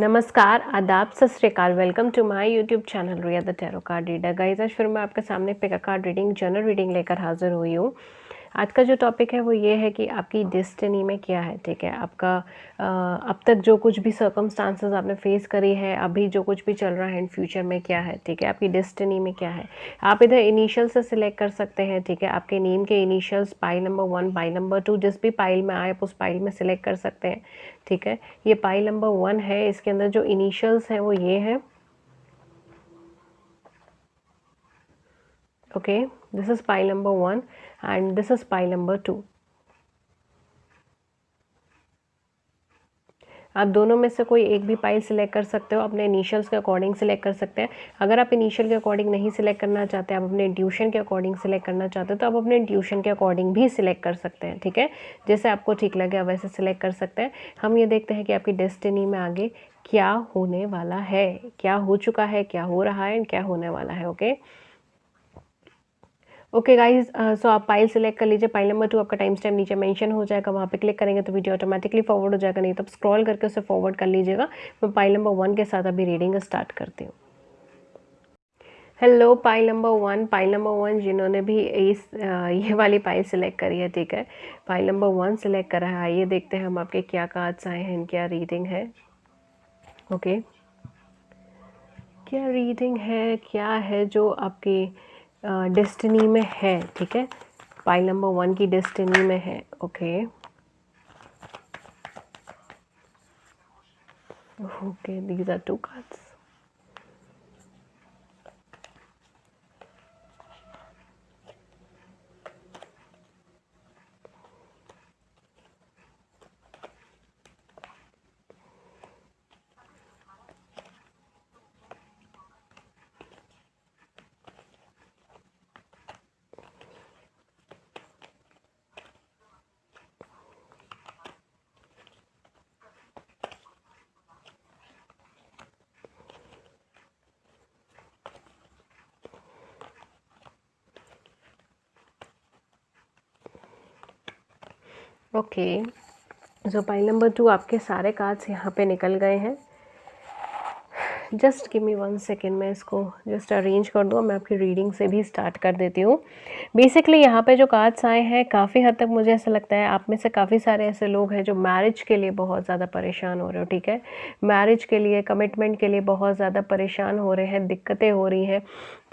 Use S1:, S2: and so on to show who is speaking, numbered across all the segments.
S1: नमस्कार, आदाब, सत श्री अकाल। Welcome to my YouTube channel Riya the tarot card reader. Guys, आज फिर मैं आपके सामने pick a card reading, general reading लेकर हाजिर हुई हूँ। आज का जो टॉपिक है वो ये है कि आपकी डेस्टिनी में क्या है। ठीक है, आपका अब तक जो कुछ भी सर्कमस्टांसेस आपने फेस करी है, अभी जो कुछ भी चल रहा है, इन फ्यूचर में क्या है। ठीक है, आपकी डेस्टिनी में क्या है। आप इधर इनिशियल से सिलेक्ट कर सकते हैं। ठीक है, आपके नेम के initials pile number 1, pile number 2, जिस भी पाइल में आए आप उस पाइल में सिलेक्ट कर सकते हैं। ठीक है, ये पाइल नंबर 1 है, इसके अंदर जो इनिशियल्स हैं वो ये हैं। Okay, this is pile number 1 and this is pile number 2। आप दोनों में से कोई एक भी पाइल सिलेक्ट कर सकते हो, अपने इनिशियल्स के अकॉर्डिंग सिलेक्ट कर सकते हैं। अगर आप इनिशियल के अकॉर्डिंग नहीं सिलेक्ट करना चाहते, आप अपने इंट्यूशन के अकॉर्डिंग सिलेक्ट करना चाहते हो, तो आप अपने इंट्यूशन के अकॉर्डिंग भी सिलेक्ट कर सकते हैं। ठीक है, जैसे आपको ठीक लगे वैसे सिलेक्ट कर सकते हैं। हम ये देखते हैं कि आपकी डेस्टिनी में आगे क्या होने वाला है, क्या हो चुका है, क्या हो रहा है, क्या होने वाला है। ओके गाइज, सो आप पाइल सेलेक्ट कर लीजिए। पाइल नंबर 2 आपका टाइम स्टैम्प नीचे मेंशन हो जाएगा, वहाँ पे क्लिक करेंगे तो वीडियो ऑटोमेटिकली फॉरवर्ड हो जाएगा, नहीं तो आप स्क्रॉल करके उसे फॉरवर्ड कर लीजिएगा। मैं पाइल नंबर 1 के साथ अभी रीडिंग स्टार्ट करती हूँ। Hello pile number 1, pile number 1 जिन्होंने भी ये वाली पाइल सेलेक्ट करी है। ठीक है, पाइल नंबर 1 सेलेक्ट करा है। आइए देखते हैं हम आपके क्या कार्ड्स आए हैं, क्या रीडिंग है। ओके, क्या रीडिंग है, क्या है जो आपकी डेस्टिनी में है। ठीक है, पाइल नंबर 1 की डेस्टिनी में है। Okay okay, these are 2 cards. Okay, जो पाइल नंबर 2 आपके सारे कार्ड्स यहाँ पे निकल गए हैं। जस्ट गिव मी 1 सेकेंड, मैं इसको जस्ट अरेंज कर दूँ। मैं आपकी रीडिंग से भी स्टार्ट कर देती हूँ। बेसिकली यहाँ पे जो कार्ड्स आए हैं, काफ़ी हद तक मुझे ऐसा लगता है आप में से काफ़ी सारे ऐसे लोग हैं जो मैरिज के लिए बहुत ज़्यादा परेशान हो रहे हो। ठीक है, मैरिज के लिए, कमिटमेंट के लिए बहुत ज़्यादा परेशान हो रहे हैं, दिक्कतें हो रही हैं,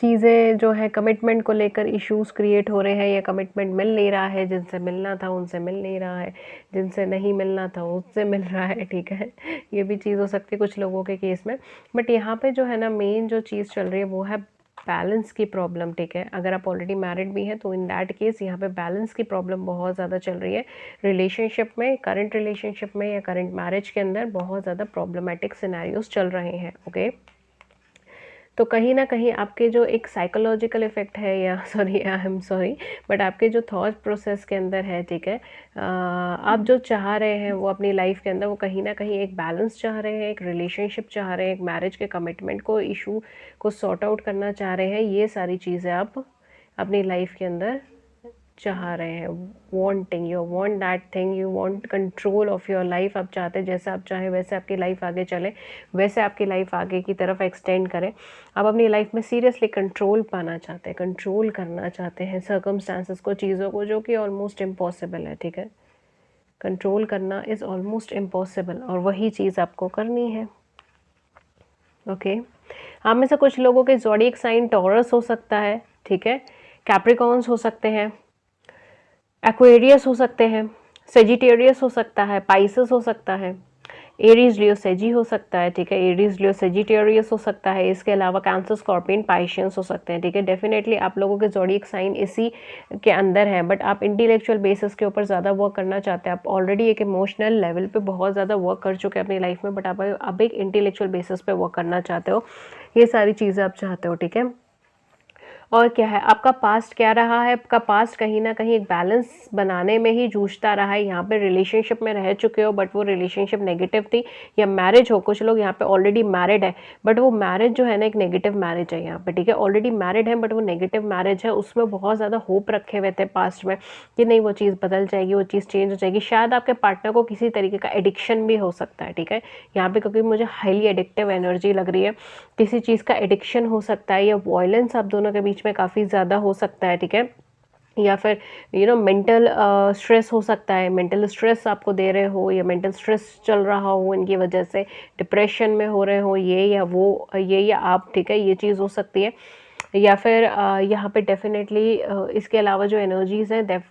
S1: चीज़ें जो है कमिटमेंट को लेकर इश्यूज क्रिएट हो रहे हैं, या कमिटमेंट मिल नहीं रहा है, जिनसे मिलना था उनसे मिल नहीं रहा है, जिनसे नहीं मिलना था उससे मिल रहा है। ठीक है, ये भी चीज़ हो सकती है कुछ लोगों के केस में। बट यहाँ पे जो है ना, मेन जो चीज़ चल रही है वो है बैलेंस की प्रॉब्लम। ठीक है, अगर आप ऑलरेडी मैरिड भी हैं तो इन दैट केस यहाँ पे बैलेंस की प्रॉब्लम बहुत ज़्यादा चल रही है रिलेशनशिप में, करंट रिलेशनशिप में या करंट मैरिज के अंदर बहुत ज़्यादा प्रॉब्लमेटिक सिनेरियोज चल रहे हैं। ओके, तो कहीं ना कहीं आपके जो एक साइकोलॉजिकल इफेक्ट है, या sorry I am sorry, but आपके जो थॉट प्रोसेस के अंदर है। ठीक है, आप जो चाह रहे हैं वो अपनी लाइफ के अंदर, वो कहीं ना कहीं एक बैलेंस चाह रहे हैं, एक रिलेशनशिप चाह रहे हैं, एक मैरिज के कमिटमेंट को, इशू को सॉर्ट आउट करना चाह रहे हैं। ये सारी चीज़ें आप अपनी लाइफ के अंदर चाह रहे हैं। Wanting, you want that thing, you want control of your life. आप चाहते हैं जैसा आप चाहें वैसे आपकी लाइफ आगे चले, वैसे आपकी लाइफ आगे की तरफ एक्सटेंड करें। आप अपनी लाइफ में सीरियसली कंट्रोल पाना चाहते हैं, कंट्रोल करना चाहते हैं सर्कमस्टांसेस को, चीज़ों को, जो कि ऑलमोस्ट इम्पॉसिबल है। ठीक है, कंट्रोल करना इज़ ऑलमोस्ट इम्पॉसिबल, और वही चीज़ आपको करनी है। ओके, आप में से कुछ लोगों के ज़ोडिएक साइन टॉरस हो सकता है। ठीक है, कैप्रिकॉन्स हो सकते हैं, एक्वेरियस हो सकते हैं, सेजिटेरियस हो सकता है, पाइसेस हो सकता है, एरीज लियो सेजी हो सकता है। ठीक है, एरीज लियो सेजिटेरियस हो सकता है। इसके अलावा कैंसर, स्कॉर्पियन, पाइशियंस हो सकते हैं। ठीक है, डेफिनेटली आप लोगों के ज़ोडिएक साइन इसी के अंदर है, बट आप इंटेलेक्चुअल बेसिस के ऊपर ज़्यादा वर्क करना चाहते हैं। आप ऑलरेडी एक इमोशनल लेवल पे बहुत ज़्यादा वर्क कर चुके हैं अपनी लाइफ में, बट आप अब एक इंटेलेक्चुअल बेसिस पे वर्क करना चाहते हो। ये सारी चीज़ें आप चाहते हो। ठीक है, और क्या है आपका पास्ट क्या रहा है, आपका पास्ट कहीं ना कहीं एक बैलेंस बनाने में ही जूझता रहा है। यहाँ पे रिलेशनशिप में रह चुके हो बट वो रिलेशनशिप नेगेटिव थी, या मैरिज हो, कुछ लोग यहाँ पे ऑलरेडी मैरिड है बट वो मैरिज जो है ना एक नेगेटिव मैरिज है यहाँ पे, ठीक है। ऑलरेडी मैरिड है बट वो नेगेटिव मैरिज है, उसमें बहुत ज़्यादा होप रखे हुए थे पास्ट में कि नहीं वो चीज़ बदल जाएगी, वो चीज़ चेंज हो जाएगी। शायद आपके पार्टनर को किसी तरीके का एडिक्शन भी हो सकता है, ठीक है यहाँ पे, क्योंकि मुझे हाईली एडिक्टिव एनर्जी लग रही है। किसी चीज़ का एडिक्शन हो सकता है, या वॉयलेंस आप दोनों के बीच में काफ़ी ज़्यादा हो सकता है, ठीक है। या फिर मेंटल स्ट्रेस हो सकता है, मेंटल स्ट्रेस आपको दे रहे हो, या मेंटल स्ट्रेस चल रहा हो इनकी वजह से, डिप्रेशन में हो रहे हो ये या वो, ये या आप, ठीक है, ये चीज़ हो सकती है। या फिर यहाँ पे डेफिनेटली इसके अलावा जो एनर्जीज़ हैं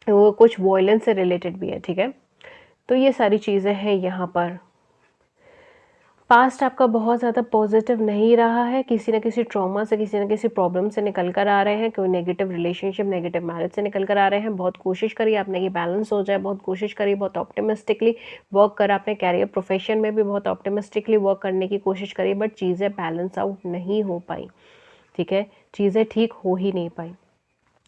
S1: वो कुछ वॉयलेंस से रिलेटेड भी है, ठीक है। तो ये सारी चीज़ें हैं यहाँ पर। पास्ट आपका बहुत ज़्यादा पॉजिटिव नहीं रहा है, किसी न किसी ट्रॉमा से, किसी न किसी प्रॉब्लम से निकल कर आ रहे हैं, कोई नेगेटिव रिलेशनशिप, नेगेटिव मैरिज से निकल कर आ रहे हैं। बहुत कोशिश करी आपने कि बैलेंस हो जाए, बहुत कोशिश करी, बहुत ऑप्टिमिस्टिकली वर्क करा आपने, कैरियर प्रोफेशन में भी बहुत ऑप्टिमिस्टिकली वर्क करने की कोशिश करी, बट चीज़ें बैलेंस आउट नहीं हो पाई, ठीक है, चीज़ें ठीक हो ही नहीं पाई।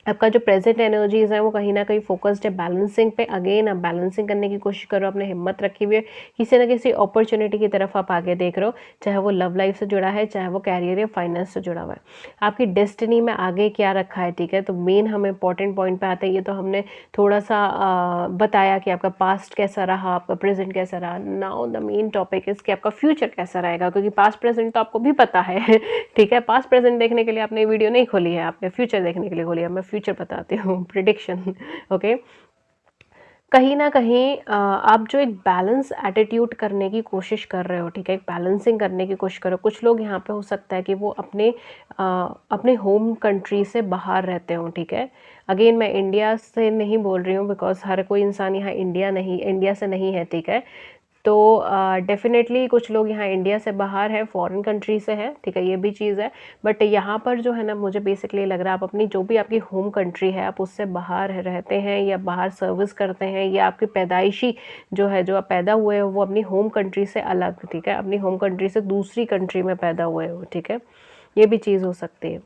S1: आपका जो प्रेजेंट एनर्जीज है वो कहीं ना कहीं फोकस्ड है बैलेंसिंग पे। अगेन आप बैलेंसिंग करने की कोशिश करो, आपने हिम्मत रखी हुई है, किसी ना किसी अपॉर्चुनिटी की तरफ आप आगे देख रहे हो, चाहे वो लव लाइफ से जुड़ा है, चाहे वो कैरियर या फाइनेंस से जुड़ा हुआ है। आपकी डेस्टिनी में आगे क्या रखा है, ठीक है। तो मेन हम इंपॉर्टेंट पॉइंट पे आते हैं। ये तो हमने थोड़ा सा बताया कि आपका पास्ट कैसा रहा, आपका प्रेजेंट कैसा रहा। Now the main topic is कि आपका फ्यूचर कैसा रहेगा, क्योंकि पास्ट प्रेजेंट तो आपको भी पता है ठीक है। पास्ट प्रेजेंट देखने के लिए आपने वीडियो नहीं खोली है, आपने फ्यूचर देखने के लिए खोली है। मैं फ्यूचर बताती हूँ, प्रिडिक्शन, ओके। कहीं ना कहीं आप जो एक बैलेंस एटीट्यूड करने की कोशिश कर रहे हो, ठीक है, एक बैलेंसिंग करने की कोशिश करो। कुछ लोग यहाँ पे हो सकता है कि वो अपने होम कंट्री से बाहर रहते हो, ठीक है। अगेन मैं इंडिया से नहीं बोल रही हूँ, बिकॉज हर कोई इंसान यहाँ इंडिया से नहीं है, ठीक है। तो डेफिनेटली कुछ लोग यहाँ इंडिया से बाहर हैं, फॉरेन कंट्री से हैं, ठीक है, ये भी चीज़ है। बट यहाँ पर जो है ना, मुझे बेसिकली लग रहा है आप अपनी जो भी आपकी होम कंट्री है आप उससे बाहर रहते हैं, या बाहर सर्विस करते हैं, या आपकी पैदाइशी जो है, जो आप पैदा हुए हो वो अपनी होम कंट्री से अलग, ठीक है, अपनी होम कंट्री से दूसरी कंट्री में पैदा हुए हो, ठीक है, ये भी चीज़ हो सकती है।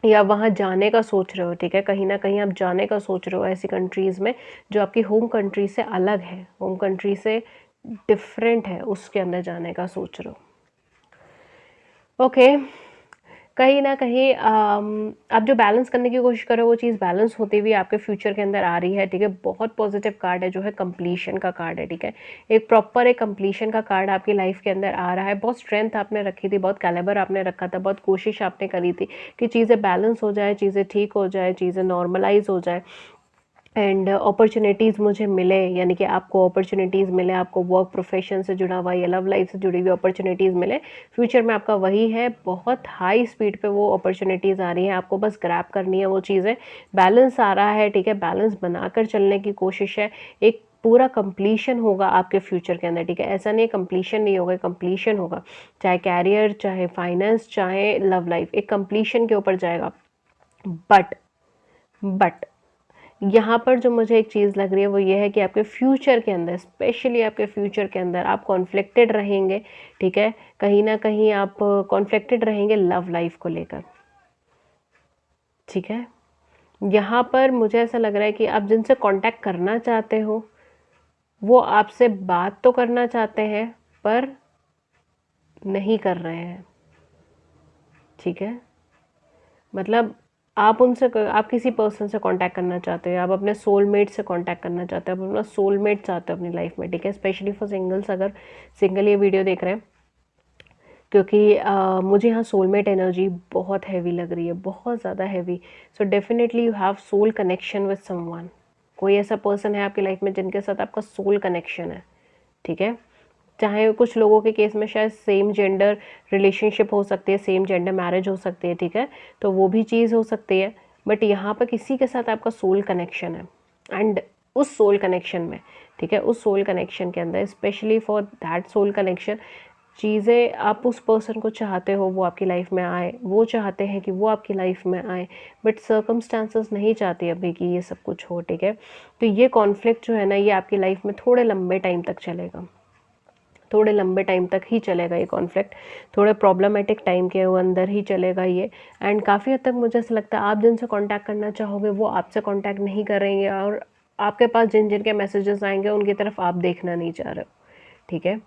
S1: या वहाँ जाने का सोच रहे हो, ठीक है, कहीं ना कहीं आप जाने का सोच रहे हो ऐसी कंट्रीज़ में जो आपकी होम कंट्री से अलग है, होम कंट्री से डिफरेंट है, उसके अंदर जाने का सोच रहे हो, ओके। कहीं ना कहीं आप जो बैलेंस करने की कोशिश करो वो चीज़ बैलेंस होती हुई आपके फ्यूचर के अंदर आ रही है, ठीक है। बहुत पॉजिटिव कार्ड है जो है कंप्लीशन का कार्ड है, ठीक है। एक प्रॉपर एक कंप्लीशन का कार्ड आपकी लाइफ के अंदर आ रहा है। बहुत स्ट्रेंथ आपने रखी थी, बहुत कैलिबर आपने रखा था, बहुत कोशिश आपने करी थी कि चीज़ें बैलेंस हो जाए, चीज़ें ठीक हो जाए, चीज़ें नॉर्मलाइज हो जाए, एंड अपॉर्चुनिटीज़ मुझे मिले, यानी कि आपको अपॉर्चुनिटीज़ मिले, आपको वर्क प्रोफेशन से जुड़ा हुआ या लव लाइफ से जुड़ी हुई अपॉर्चुनिटीज़ मिले। फ्यूचर में आपका वही है, बहुत हाई स्पीड पे वो अपॉर्चुनिटीज़ आ रही हैं, आपको बस ग्रैब करनी है वो चीज़ें। बैलेंस आ रहा है, ठीक है, बैलेंस बनाकर चलने की कोशिश है। एक पूरा कंप्लीशन होगा आपके फ्यूचर के अंदर, ठीक है। ऐसा नहीं कंप्लीशन नहीं होगा, कंप्लीशन होगा, चाहे कैरियर, चाहे फाइनेंस, चाहे लव लाइफ, एक कंप्लीशन के ऊपर जाएगा। बट यहाँ पर जो मुझे एक चीज़ लग रही है वो ये है कि आपके फ्यूचर के अंदर, स्पेशली आपके फ्यूचर के अंदर आप कॉन्फ्लिक्टेड रहेंगे, ठीक है। कहीं ना कहीं आप कॉन्फ्लिक्टेड रहेंगे लव लाइफ को लेकर, ठीक है। यहाँ पर मुझे ऐसा लग रहा है कि आप जिनसे कांटेक्ट करना चाहते हो वो आपसे बात तो करना चाहते हैं पर नहीं कर रहे हैं, ठीक है। मतलब आप किसी पर्सन से कांटेक्ट करना चाहते हो, आप अपने सोलमेट से कांटेक्ट करना चाहते हो, आप अपना सोलमेट चाहते हो अपनी लाइफ में, ठीक है। स्पेशली फॉर सिंगल्स, अगर सिंगल ये वीडियो देख रहे हैं, क्योंकि मुझे यहाँ सोलमेट एनर्जी बहुत हैवी लग रही है, बहुत ज़्यादा heavy. So definitely you have soul connection with someone. कोई ऐसा पर्सन है आपकी लाइफ में जिनके साथ आपका सोल कनेक्शन है, ठीक है। चाहे कुछ लोगों के केस में शायद सेम जेंडर रिलेशनशिप हो सकती है, सेम जेंडर मैरिज हो सकती है, ठीक है, तो वो भी चीज़ हो सकती है। बट यहाँ पर किसी के साथ आपका सोल कनेक्शन है, एंड उस सोल कनेक्शन में, ठीक है, उस सोल कनेक्शन के अंदर specially for that soul connection, चीज़ें आप उस पर्सन को चाहते हो वो आपकी लाइफ में आए, वो चाहते हैं कि वो आपकी लाइफ में आए, बट सर्कमस्टांसेस नहीं चाहती अभी कि ये सब कुछ हो, ठीक है। तो ये कॉन्फ्लिक्ट जो है ना, ये आपकी लाइफ में थोड़े लंबे टाइम तक चलेगा, थोड़े लंबे टाइम तक ही चलेगा ये कॉन्फ्लिक्ट, थोड़े प्रॉब्लमेटिक टाइम के वो अंदर ही चलेगा ये। एंड काफ़ी हद तक मुझे ऐसा लगता है आप जिनसे कांटेक्ट करना चाहोगे वो आपसे कांटेक्ट नहीं करेंगे, और आपके पास जिन जिन के मैसेजेस आएंगे उनकी तरफ आप देखना नहीं चाह रहे हो, ठीक है।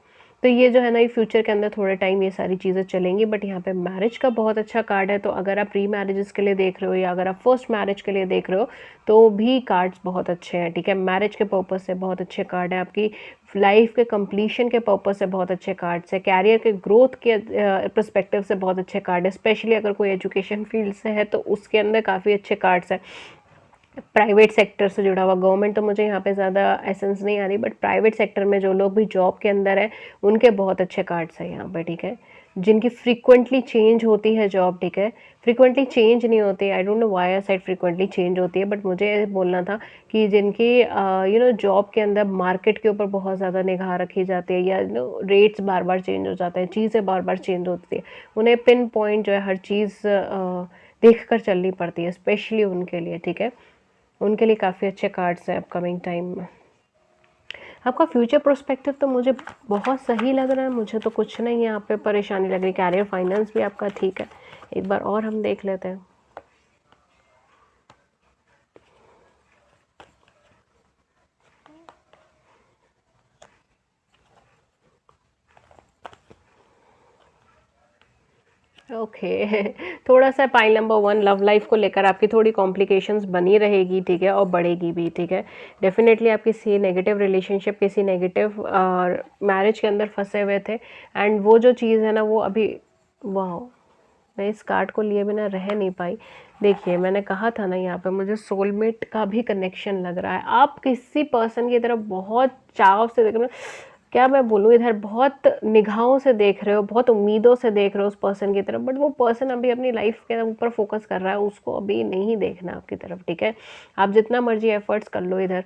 S1: तो ये जो है ना, ये फ्यूचर के अंदर थोड़े टाइम ये सारी चीज़ें चलेंगी। बट यहाँ पे मैरिज का बहुत अच्छा कार्ड है, तो अगर आप प्री मैरिजेस के लिए देख रहे हो या अगर आप फर्स्ट मैरिज के लिए देख रहे हो तो भी कार्ड्स बहुत अच्छे हैं, ठीक है। मैरिज के पर्पज़ से बहुत अच्छे कार्ड है, आपकी लाइफ के कंप्लीशन के पर्पज़ से बहुत अच्छे कार्ड्स है, कैरियर के ग्रोथ के पर्सपेक्टिव से बहुत अच्छे कार्ड है। स्पेशली अगर कोई एजुकेशन फील्ड से है तो उसके अंदर काफ़ी अच्छे कार्ड्स हैं। प्राइवेट सेक्टर से जुड़ा हुआ, गवर्नमेंट तो मुझे यहाँ पे ज़्यादा एसेंस नहीं आ रही, बट प्राइवेट सेक्टर में जो लोग भी जॉब के अंदर है उनके बहुत अच्छे कार्ड्स हैं यहाँ पे, ठीक है। जिनकी फ्रीक्वेंटली चेंज होती है जॉब, ठीक है, फ्रीक्वेंटली चेंज नहीं होती, आई don't know why I said frequently change होती है, बट मुझे बोलना था कि जिनकी जॉब के अंदर मार्केट के ऊपर बहुत ज़्यादा निगाह रखी जाती है, या रेट्स बार बार चेंज हो जाते हैं, चीज़ें बार बार चेंज होती है, उन्हें पिन पॉइंट जो है हर चीज़ देख कर चलनी पड़ती है, स्पेशली उनके लिए, ठीक है। उनके लिए काफ़ी अच्छे कार्ड्स हैं अपकमिंग टाइम में। आपका फ्यूचर प्रोस्पेक्टिव तो मुझे बहुत सही लग रहा है, मुझे तो कुछ नहीं यहाँ पे परेशानी लग रही। कैरियर फाइनेंस भी आपका ठीक है, एक बार और हम देख लेते हैं। ओके थोड़ा सा पाइल नंबर 1 लव लाइफ को लेकर आपकी थोड़ी कॉम्प्लिकेशंस बनी रहेगी, ठीक है, और बढ़ेगी भी, ठीक है। डेफिनेटली आप किसी नेगेटिव रिलेशनशिप, किसी नेगेटिव मैरिज के अंदर फंसे हुए थे, एंड वो जो चीज़ है ना वो अभी, वाह, मैं इस कार्ड को लिए बिना रह नहीं पाई। देखिए मैंने कहा था ना, यहाँ पे मुझे सोलमेट का भी कनेक्शन लग रहा है। आप किसी पर्सन की तरफ बहुत चाव से देख रहे हो, क्या मैं बोलूँ, इधर बहुत निगाहों से देख रहे हो, बहुत उम्मीदों से देख रहे हो उस पर्सन की तरफ, बट वो पर्सन अभी अपनी लाइफ के ऊपर फोकस कर रहा है, उसको अभी नहीं देखना आपकी तरफ, ठीक है। आप जितना मर्जी एफर्ट्स कर लो इधर,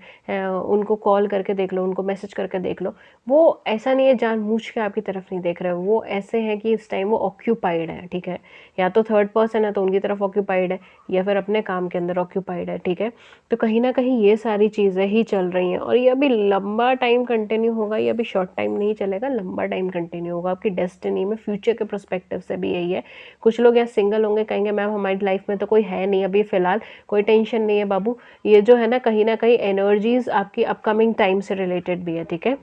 S1: उनको कॉल करके देख लो, उनको मैसेज करके देख लो, वो ऐसा नहीं है जानबूझ के आपकी तरफ नहीं देख रहे हो, वो ऐसे हैं कि इस टाइम वो ऑक्यूपाइड है, ठीक है। या तो थर्ड पर्सन है तो उनकी तरफ ऑक्यूपाइड है, या फिर अपने काम के अंदर ऑक्यूपाइड है, ठीक है। तो कहीं ना कहीं ये सारी चीज़ें ही चल रही हैं, और ये अभी लंबा टाइम कंटिन्यू होगा, ये अभी शॉर्ट टाइम नहीं चलेगा, लंबा टाइम कंटिन्यू होगा आपकी डेस्टिनी में। फ्यूचर के पर्सपेक्टिव से भी यही है। कुछ लोग यहाँ सिंगल होंगे, कहेंगे मैम हमारी लाइफ में तो कोई है नहीं अभी फ़िलहाल, कोई टेंशन नहीं है बाबू। ये जो है ना कहीं एनर्जीज आपकी अपकमिंग टाइम से रिलेटेड भी है, ठीक है,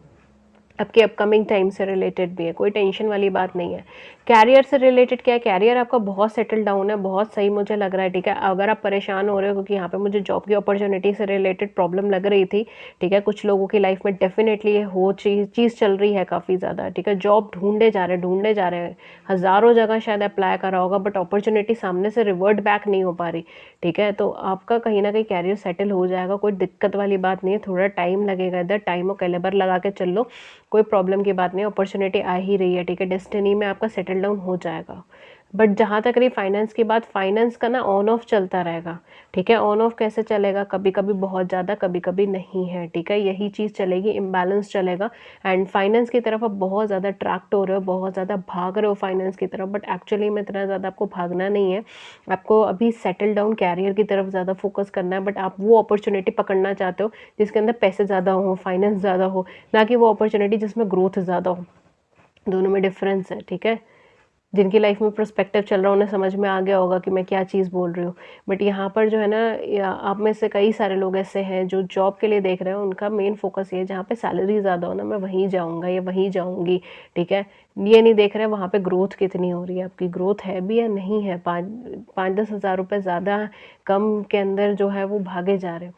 S1: आपके अपकमिंग टाइम से रिलेटेड भी है, कोई टेंशन वाली बात नहीं है। कैरियर से रिलेटेड क्या है, कैरियर आपका बहुत सेटल डाउन है, बहुत सही मुझे लग रहा है, ठीक है। अगर आप परेशान हो रहे हो, क्योंकि यहाँ पे मुझे जॉब की अपॉर्चुनिटी से रिलेटेड प्रॉब्लम लग रही थी, ठीक है, कुछ लोगों की लाइफ में डेफिनेटली ये हो चीज़ चल रही है काफ़ी ज़्यादा, ठीक है। जॉब ढूंढे जा रहे हैं, हज़ारों जगह शायद अप्लाई करा होगा, बट अपॉर्चुनिटी सामने से रिवर्ट बैक नहीं हो पा रही, ठीक है। तो आपका कहीं ना कहीं कैरियर सेटल हो जाएगा, कोई दिक्कत वाली बात नहीं है, थोड़ा टाइम लगेगा, इधर टाइम और कैलेबर लगा के चल लो, कोई प्रॉब्लम की बात नहीं, अपॉर्चुनिटी आ ही रही है, ठीक है। डेस्टिनी में आपका सेटल डाउन हो जाएगा। बट जहाँ तक रही फाइनेंस की बात, फाइनेंस का ना ऑन ऑफ चलता रहेगा, ठीक है। ऑन ऑफ कैसे चलेगा, कभी कभी बहुत ज़्यादा, कभी कभी नहीं है, ठीक है, यही चीज़ चलेगी, इम्बैलेंस चलेगा। एंड फाइनेंस की तरफ आप बहुत ज़्यादा ट्रैक्ट हो रहे हो, बहुत ज़्यादा भाग रहे हो फाइनेंस की तरफ, बट एक्चुअली में इतना ज़्यादा आपको भागना नहीं है, आपको अभी सेटल डाउन कैरियर की तरफ ज़्यादा फोकस करना है। बट आप वो अपॉर्चुनिटी पकड़ना चाहते हो जिसके अंदर पैसे ज़्यादा हो, फाइनेंस ज़्यादा हो, ना कि वो अपॉर्चुनिटी जिसमें ग्रोथ ज़्यादा हो। दोनों में डिफरेंस है, ठीक है। जिनकी लाइफ में प्रोस्पेक्टिव चल रहा है उन्हें समझ में आ गया होगा कि मैं क्या चीज़ बोल रही हूँ। बट यहाँ पर जो है ना, आप में से कई सारे लोग ऐसे हैं जो जॉब के लिए देख रहे हैं, उनका मेन फोकस ये है जहाँ पे सैलरी ज़्यादा हो ना, मैं वहीं जाऊँगा या वहीं जाऊँगी, ठीक है। ये नहीं देख रहे हैं वहाँ पे ग्रोथ कितनी हो रही है, आपकी ग्रोथ है भी या नहीं है, 5-10 हज़ार रुपये ज़्यादा कम के अंदर जो है वो भागे जा रहे हैं।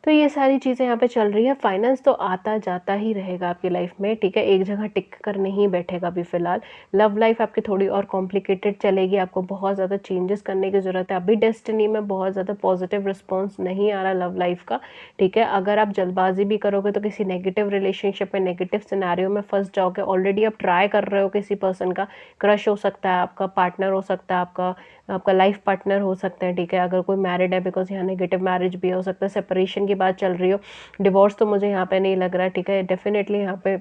S1: तो ये सारी चीज़ें यहाँ पे चल रही है। फाइनेंस तो आता जाता ही रहेगा आपकी लाइफ में, ठीक है, एक जगह टिक कर नहीं बैठेगा अभी फ़िलहाल। लव लाइफ आपकी थोड़ी और कॉम्प्लिकेटेड चलेगी, आपको बहुत ज़्यादा चेंजेस करने की ज़रूरत है। अभी डेस्टिनी में बहुत ज़्यादा पॉजिटिव रिस्पॉन्स नहीं आ रहा लव लाइफ का, ठीक है। अगर आप जल्दबाजी भी करोगे तो किसी नेगेटिव रिलेशनशिप में, नेगेटिव सिनेरियो में फंस जाओगे। ऑलरेडी आप ट्राई कर रहे हो किसी पर्सन का, क्रश हो सकता है, आपका पार्टनर हो सकता है, आपका लाइफ पार्टनर हो सकता है, ठीक है। अगर कोई मैरिड है, बिकॉज यहाँ नेगेटिव मैरिज भी हो सकता है, सेपरेशन की बात चल रही हो, डिवोर्स तो मुझे यहाँ पे नहीं लग रहा है, ठीक है। डेफिनेटली यहाँ पे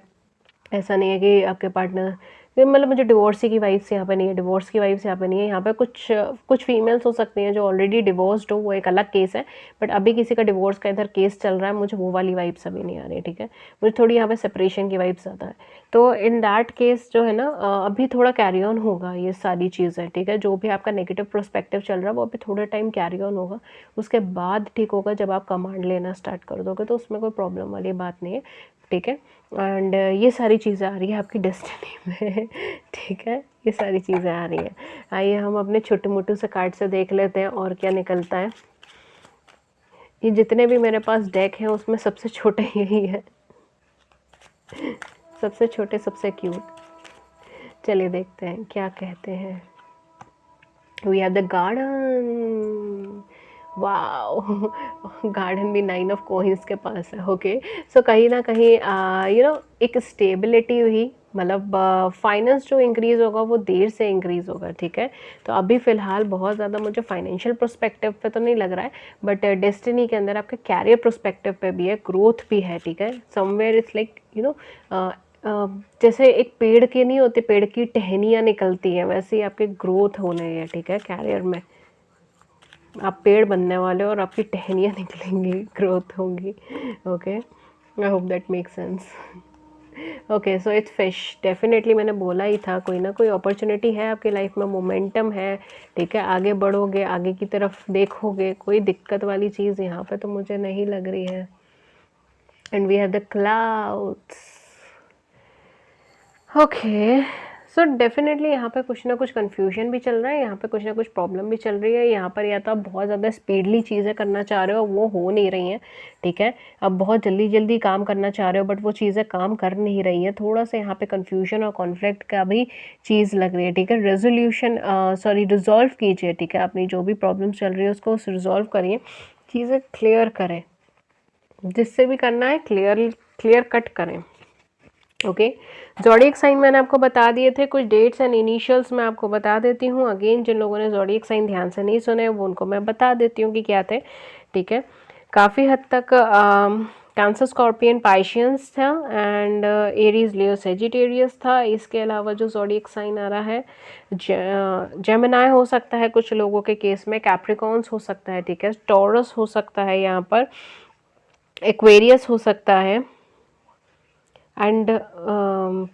S1: ऐसा नहीं है कि आपके पार्टनर, मतलब मुझे डिवोर्सी की वाइब्स यहाँ पे नहीं है, डिवोर्स की वाइब्स यहाँ पे नहीं है। यहाँ पे कुछ कुछ फीमेल्स हो सकती हैं जो ऑलरेडी डिवोर्स्ड हो, वो एक अलग केस है, बट अभी किसी का डिवोर्स का इधर केस चल रहा है, मुझे वो वाली वाइब्स अभी नहीं आ रही, ठीक है। मुझे थोड़ी यहाँ पे सेपरेशन की वाइब्स आता है। तो इन दैट केस जो है ना, अभी थोड़ा कैरी ऑन होगा ये सारी चीज़ें, ठीक है। जो भी आपका नेगेटिव पर्सपेक्टिव चल रहा है वो अभी थोड़ा टाइम कैरी ऑन होगा, उसके बाद ठीक होगा जब आप कमांड लेना स्टार्ट कर दोगे, तो उसमें कोई प्रॉब्लम वाली बात नहीं है, ठीक है। एंड ये सारी चीज़ें आ रही है आपकी डेस्टिनी में ठीक है, ये सारी चीज़ें आ रही हैं। आइए हम अपने छोटे मोटू से कार्ड से देख लेते हैं और क्या निकलता है। ये जितने भी मेरे पास डेक हैं उसमें सबसे छोटे यही है सबसे छोटे, सबसे क्यूट। चलिए देखते हैं क्या कहते हैं। We have the garden, wow garden भी 9 ऑफ कॉइन्स के पास है। ओके, सो कहीं ना कहीं एक स्टेबिलिटी हुई, मतलब फाइनेंस जो इंक्रीज़ होगा वो देर से इंक्रीज़ होगा, ठीक है। तो अभी फ़िलहाल बहुत ज़्यादा मुझे फाइनेंशियल प्रोस्पेक्टिव पे तो नहीं लग रहा है, बट डेस्टिनी के अंदर आपके कैरियर प्रोस्पेक्टिव पे भी है, ग्रोथ भी है, ठीक है। समवेयर इट्स लाइक जैसे एक पेड़ के नहीं होते, पेड़ की टहनियाँ निकलती हैं, वैसे ही आपके ग्रोथ होने हैं, ठीक है। कैरियर में आप पेड़ बनने वाले हो और आपकी टहनियाँ निकलेंगी, ग्रोथ होगी। Okay, I hope that make sense. Okay, so it's fish, definitely मैंने बोला ही था, कोई ना कोई अपॉर्चुनिटी है आपकी लाइफ में, मोमेंटम है, ठीक है। आगे बढ़ोगे, आगे की तरफ देखोगे, कोई दिक्कत वाली चीज़ यहाँ पे तो मुझे नहीं लग रही है। And we have the clouds. Okay, so definitely यहाँ पे कुछ ना कुछ कन्फ्यूजन भी चल रहा है, यहाँ पे कुछ ना कुछ प्रॉब्लम भी चल रही है। यहाँ पर या तो आप बहुत ज़्यादा स्पीडली चीज़ें करना चाह रहे हो, वो हो नहीं रही हैं, ठीक है। आप बहुत जल्दी जल्दी काम करना चाह रहे हो, बट वो चीज़ें काम कर नहीं रही हैं। थोड़ा सा यहाँ पे कन्फ्यूजन और कॉन्फ्लिक्ट का भी चीज़ लग रही है, ठीक है। रेजोल्यूशन, सॉरी, रिजॉल्व कीजिए, ठीक है। अपनी जो भी प्रॉब्लम चल रही है उसको रिजॉल्व करिए, चीज़ें क्लियर करें, जिससे भी करना है क्लियर कट करें। ओके, ज़ोडिएक साइन मैंने आपको बता दिए थे, कुछ डेट्स एंड इनिशियल्स मैं आपको बता देती हूँ। अगेन जिन लोगों ने ज़ोडिएक साइन ध्यान से नहीं सुने वो उनको मैं बता देती हूँ कि क्या थे, ठीक है। काफ़ी हद तक कैंसर, स्कॉर्पियन, पाइशियंस था, एंड एरीज, लियो, सेजिटेरियस था। इसके अलावा जो ज़ोडिएक साइन आ रहा है, जेमिनाई हो सकता है कुछ लोगों के केस में, कैप्रिकॉन्स हो सकता है, ठीक है, टॉरस हो सकता है, यहाँ पर एक्वेरियस हो सकता है, एंड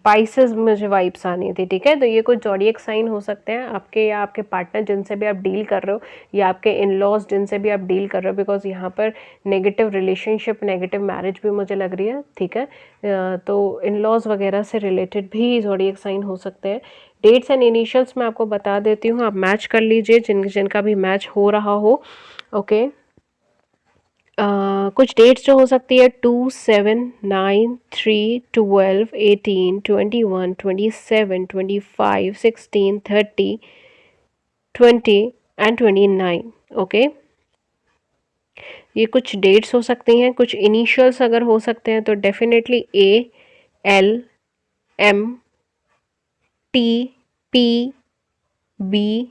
S1: पाइसेस मुझे वाइब्स आनी थी, ठीक है। तो ये कुछ ज़ोडिएक साइन हो सकते हैं आपके, या आपके पार्टनर जिनसे भी आप डील कर रहे हो, या आपके इन लॉज जिनसे भी आप डील कर रहे हो, बिकॉज यहाँ पर नेगेटिव रिलेशनशिप, नेगेटिव मैरिज भी मुझे लग रही है, ठीक है। तो इन लॉज वगैरह से रिलेटेड भी ज़ोडिएक साइन हो सकते हैं। डेट्स एंड इनिशियल्स मैं आपको बता देती हूँ, आप मैच कर लीजिए जिनका भी मैच हो रहा हो। ओके, कुछ डेट्स जो हो सकती है, 2, 7, 9, 3, 12, 18, 21, 27, 25, 16, 30, 20 एंड 29। ओके, ये कुछ डेट्स हो सकती हैं। कुछ इनिशियल्स अगर हो सकते हैं तो डेफिनेटली ALMPTBFION।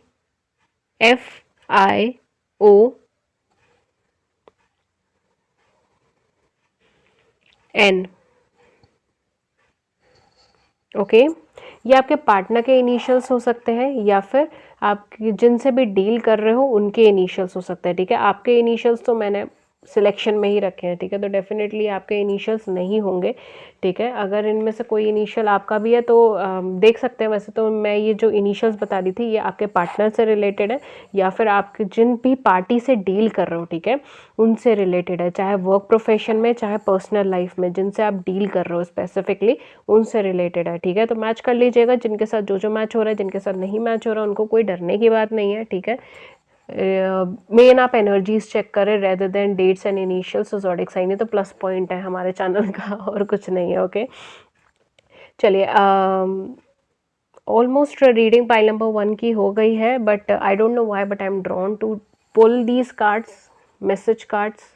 S1: ओके, ये आपके पार्टनर के इनिशियल्स हो सकते हैं, या फिर आप जिनसे भी डील कर रहे हो उनके इनिशियल्स हो सकते हैं, ठीक है। आपके इनिशियल्स तो मैंने सिलेक्शन में ही रखे हैं, ठीक है। तो डेफिनेटली आपके इनिशियल्स नहीं होंगे, ठीक है। अगर इनमें से कोई इनिशियल आपका भी है तो देख सकते हैं। वैसे तो मैं ये जो इनिशियल्स बता दी थी ये आपके पार्टनर से रिलेटेड है, या फिर आप जिन भी पार्टी से डील कर रहे हो, ठीक है, उनसे रिलेटेड है, चाहे वर्क प्रोफेशन में, चाहे पर्सनल लाइफ में, जिनसे आप डील कर रहे हो स्पेसिफिकली उनसे रिलेटेड है, ठीक है। तो मैच कर लीजिएगा, जिनके साथ जो मैच हो रहा है, जिनके साथ नहीं मैच हो रहा है उनको कोई डरने की बात नहीं है, ठीक है। मेन आप एनर्जीज चेक करें rather than dates and initials. Zodiac sign है तो प्लस पॉइंट है हमारे चैनल का और कुछ नहीं है। ओके, चलिए, ऑलमोस्ट रीडिंग पाइल नंबर 1 की हो गई है, but I don't know why, but I am drawn to pull these cards, message cards.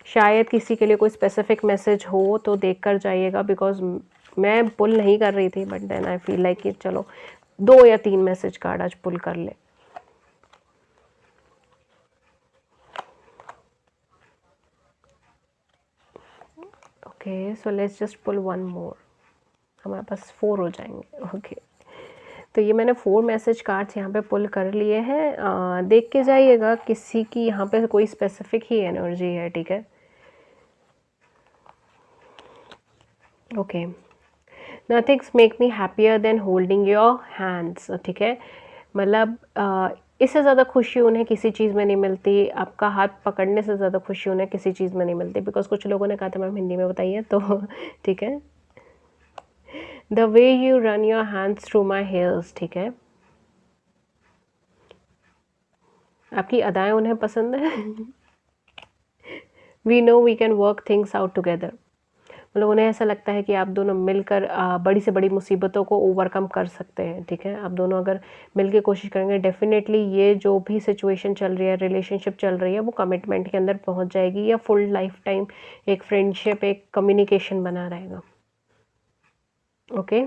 S1: शायद किसी के लिए कोई स्पेसिफिक मैसेज हो तो देख कर जाइएगा, बिकॉज मैं पुल नहीं कर रही थी, but then I feel like कि चलो 2 या 3 मैसेज कार्ड आज पुल कर ले। Okay, so let's just pull one more. हमारे पास 4 हो जाएंगे। ओके, तो ये मैंने 4 मैसेज कार्ड्स यहाँ पे पुल कर लिए हैं। देख के जाइएगा, किसी की यहाँ पे कोई स्पेसिफिक ही एनर्जी है, ठीक है। Okay, nothings make me happier than holding your hands, ठीक है। मतलब इससे ज़्यादा खुशी उन्हें किसी चीज़ में नहीं मिलती, आपका हाथ पकड़ने से ज़्यादा खुशी उन्हें किसी चीज़ में नहीं मिलती। बिकॉज कुछ लोगों ने कहा था मैम हिंदी में बताइए, तो ठीक है। The way you run your hands through my hairs, ठीक है। आपकी अदाएं उन्हें पसंद है। We know we can work things out together, मतलब उन्हें ऐसा लगता है कि आप दोनों मिलकर बड़ी से बड़ी मुसीबतों को ओवरकम कर सकते हैं, ठीक है। आप दोनों अगर मिलकर कोशिश करेंगे, डेफिनेटली ये जो भी सिचुएशन चल रही है, रिलेशनशिप चल रही है, वो कमिटमेंट के अंदर पहुंच जाएगी, या फुल लाइफ टाइम एक फ्रेंडशिप, एक कम्युनिकेशन बना रहेगा। ओके,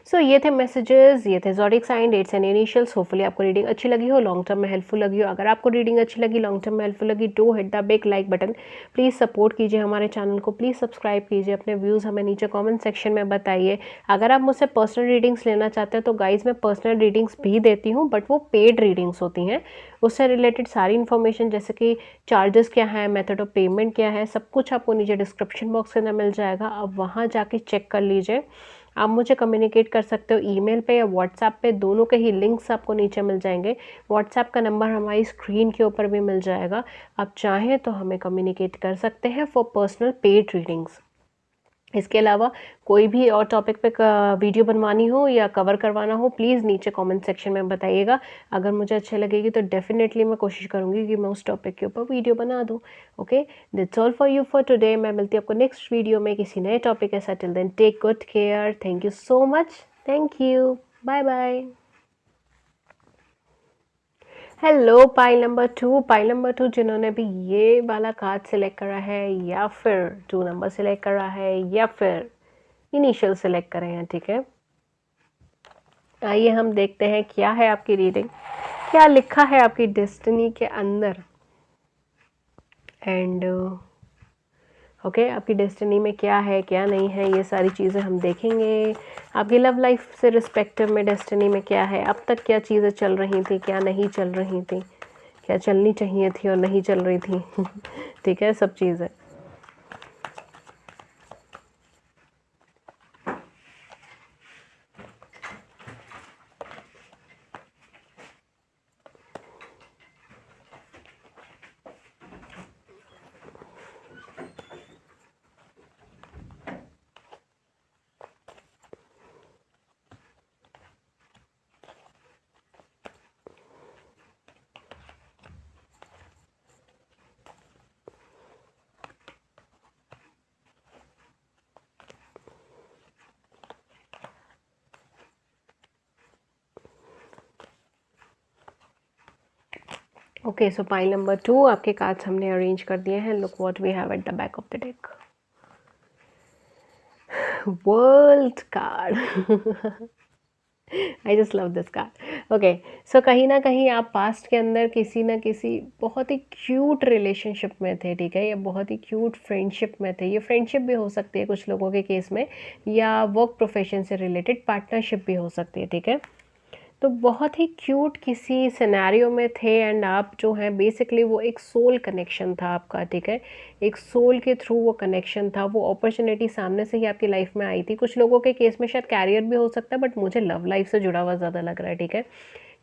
S1: सो ये थे मैसेजेस, ये थे zodiac sign, dates and initials. Hopefully आपको रीडिंग अच्छी लगी हो, लॉन्ग टर्म में हेल्पफुल लगी हो। अगर आपको रीडिंग अच्छी लगी, लॉन्ग टर्म में हेल्पफुल लगी, do hit the big like button. Please support कीजिए हमारे चैनल को, प्लीज़ सब्सक्राइब कीजिए, अपने व्यूज़ हमें नीचे कमेंट सेक्शन में बताइए। अगर आप मुझसे पर्सनल रीडिंग्स लेना चाहते हैं तो गाइज मैं पर्सनल रीडिंग्स भी देती हूँ, बट वो पेड रीडिंग्स होती हैं। उससे रिलेटेड सारी इन्फॉर्मेशन, जैसे कि चार्जेस क्या है, मेथड ऑफ पेमेंट क्या है, सब कुछ आपको नीचे डिस्क्रिप्शन बॉक्स के अंदर मिल जाएगा। आप वहाँ जाके चेक कर लीजिए। आप मुझे कम्युनिकेट कर सकते हो ईमेल पे या व्हाट्सएप पे, दोनों के ही लिंक्स आपको नीचे मिल जाएंगे। व्हाट्सएप का नंबर हमारी स्क्रीन के ऊपर भी मिल जाएगा। आप चाहें तो हमें कम्युनिकेट कर सकते हैं फॉर पर्सनल पेड रीडिंग्स। इसके अलावा कोई भी और टॉपिक पे वीडियो बनवानी हो या कवर करवाना हो, प्लीज़ नीचे कमेंट सेक्शन में बताइएगा। अगर मुझे अच्छे लगेगी तो डेफिनेटली मैं कोशिश करूँगी कि मैं उस टॉपिक के ऊपर वीडियो बना दूँ। Okay, that's all for you for today. मैं मिलती हूँ आपको नेक्स्ट वीडियो में किसी नए टॉपिक के साथ। Till then take good care. Thank you so much. Thank you. Bye bye. Hello pile number 2 जिन्होंने भी ये वाला कार्ड सिलेक्ट करा है, या फिर 2 नंबर सिलेक्ट करा है, या फिर इनिशियल सेलेक्ट करें हैं, ठीक है। आइए हम देखते हैं क्या है आपकी रीडिंग, क्या लिखा है आपकी डेस्टिनी के अंदर। एंड ओके, आपकी डेस्टिनी में क्या है क्या नहीं है, ये सारी चीज़ें हम देखेंगे। आपकी लव लाइफ से रिस्पेक्टिव में डेस्टिनी में क्या है, अब तक क्या चीज़ें चल रही थी, क्या नहीं चल रही थी, क्या चलनी चाहिए थी और नहीं चल रही थी। ठीक है, सब चीज़ें। ओके, सो पाइल नंबर 2 आपके कार्ड्स हमने अरेंज कर दिए हैं। Look what we have at the back of the deck. World card. I just love this card. Okay, so कहीं ना कहीं आप पास्ट के अंदर किसी ना किसी बहुत ही क्यूट रिलेशनशिप में थे, ठीक है, या बहुत ही क्यूट फ्रेंडशिप में थे। ये फ्रेंडशिप भी हो सकती है कुछ लोगों के केस में, या वर्क प्रोफेशन से रिलेटेड पार्टनरशिप भी हो सकती है, ठीक है। तो बहुत ही क्यूट किसी सिनेरियो में थे, एंड आप जो हैं बेसिकली वो एक सोल कनेक्शन था आपका, ठीक है। एक सोल के थ्रू वो कनेक्शन था, वो अपॉर्चुनिटी सामने से ही आपकी लाइफ में आई थी। कुछ लोगों के केस में शायद कैरियर भी हो सकता है, बट मुझे लव लाइफ से जुड़ा हुआ ज़्यादा लग रहा है, ठीक है।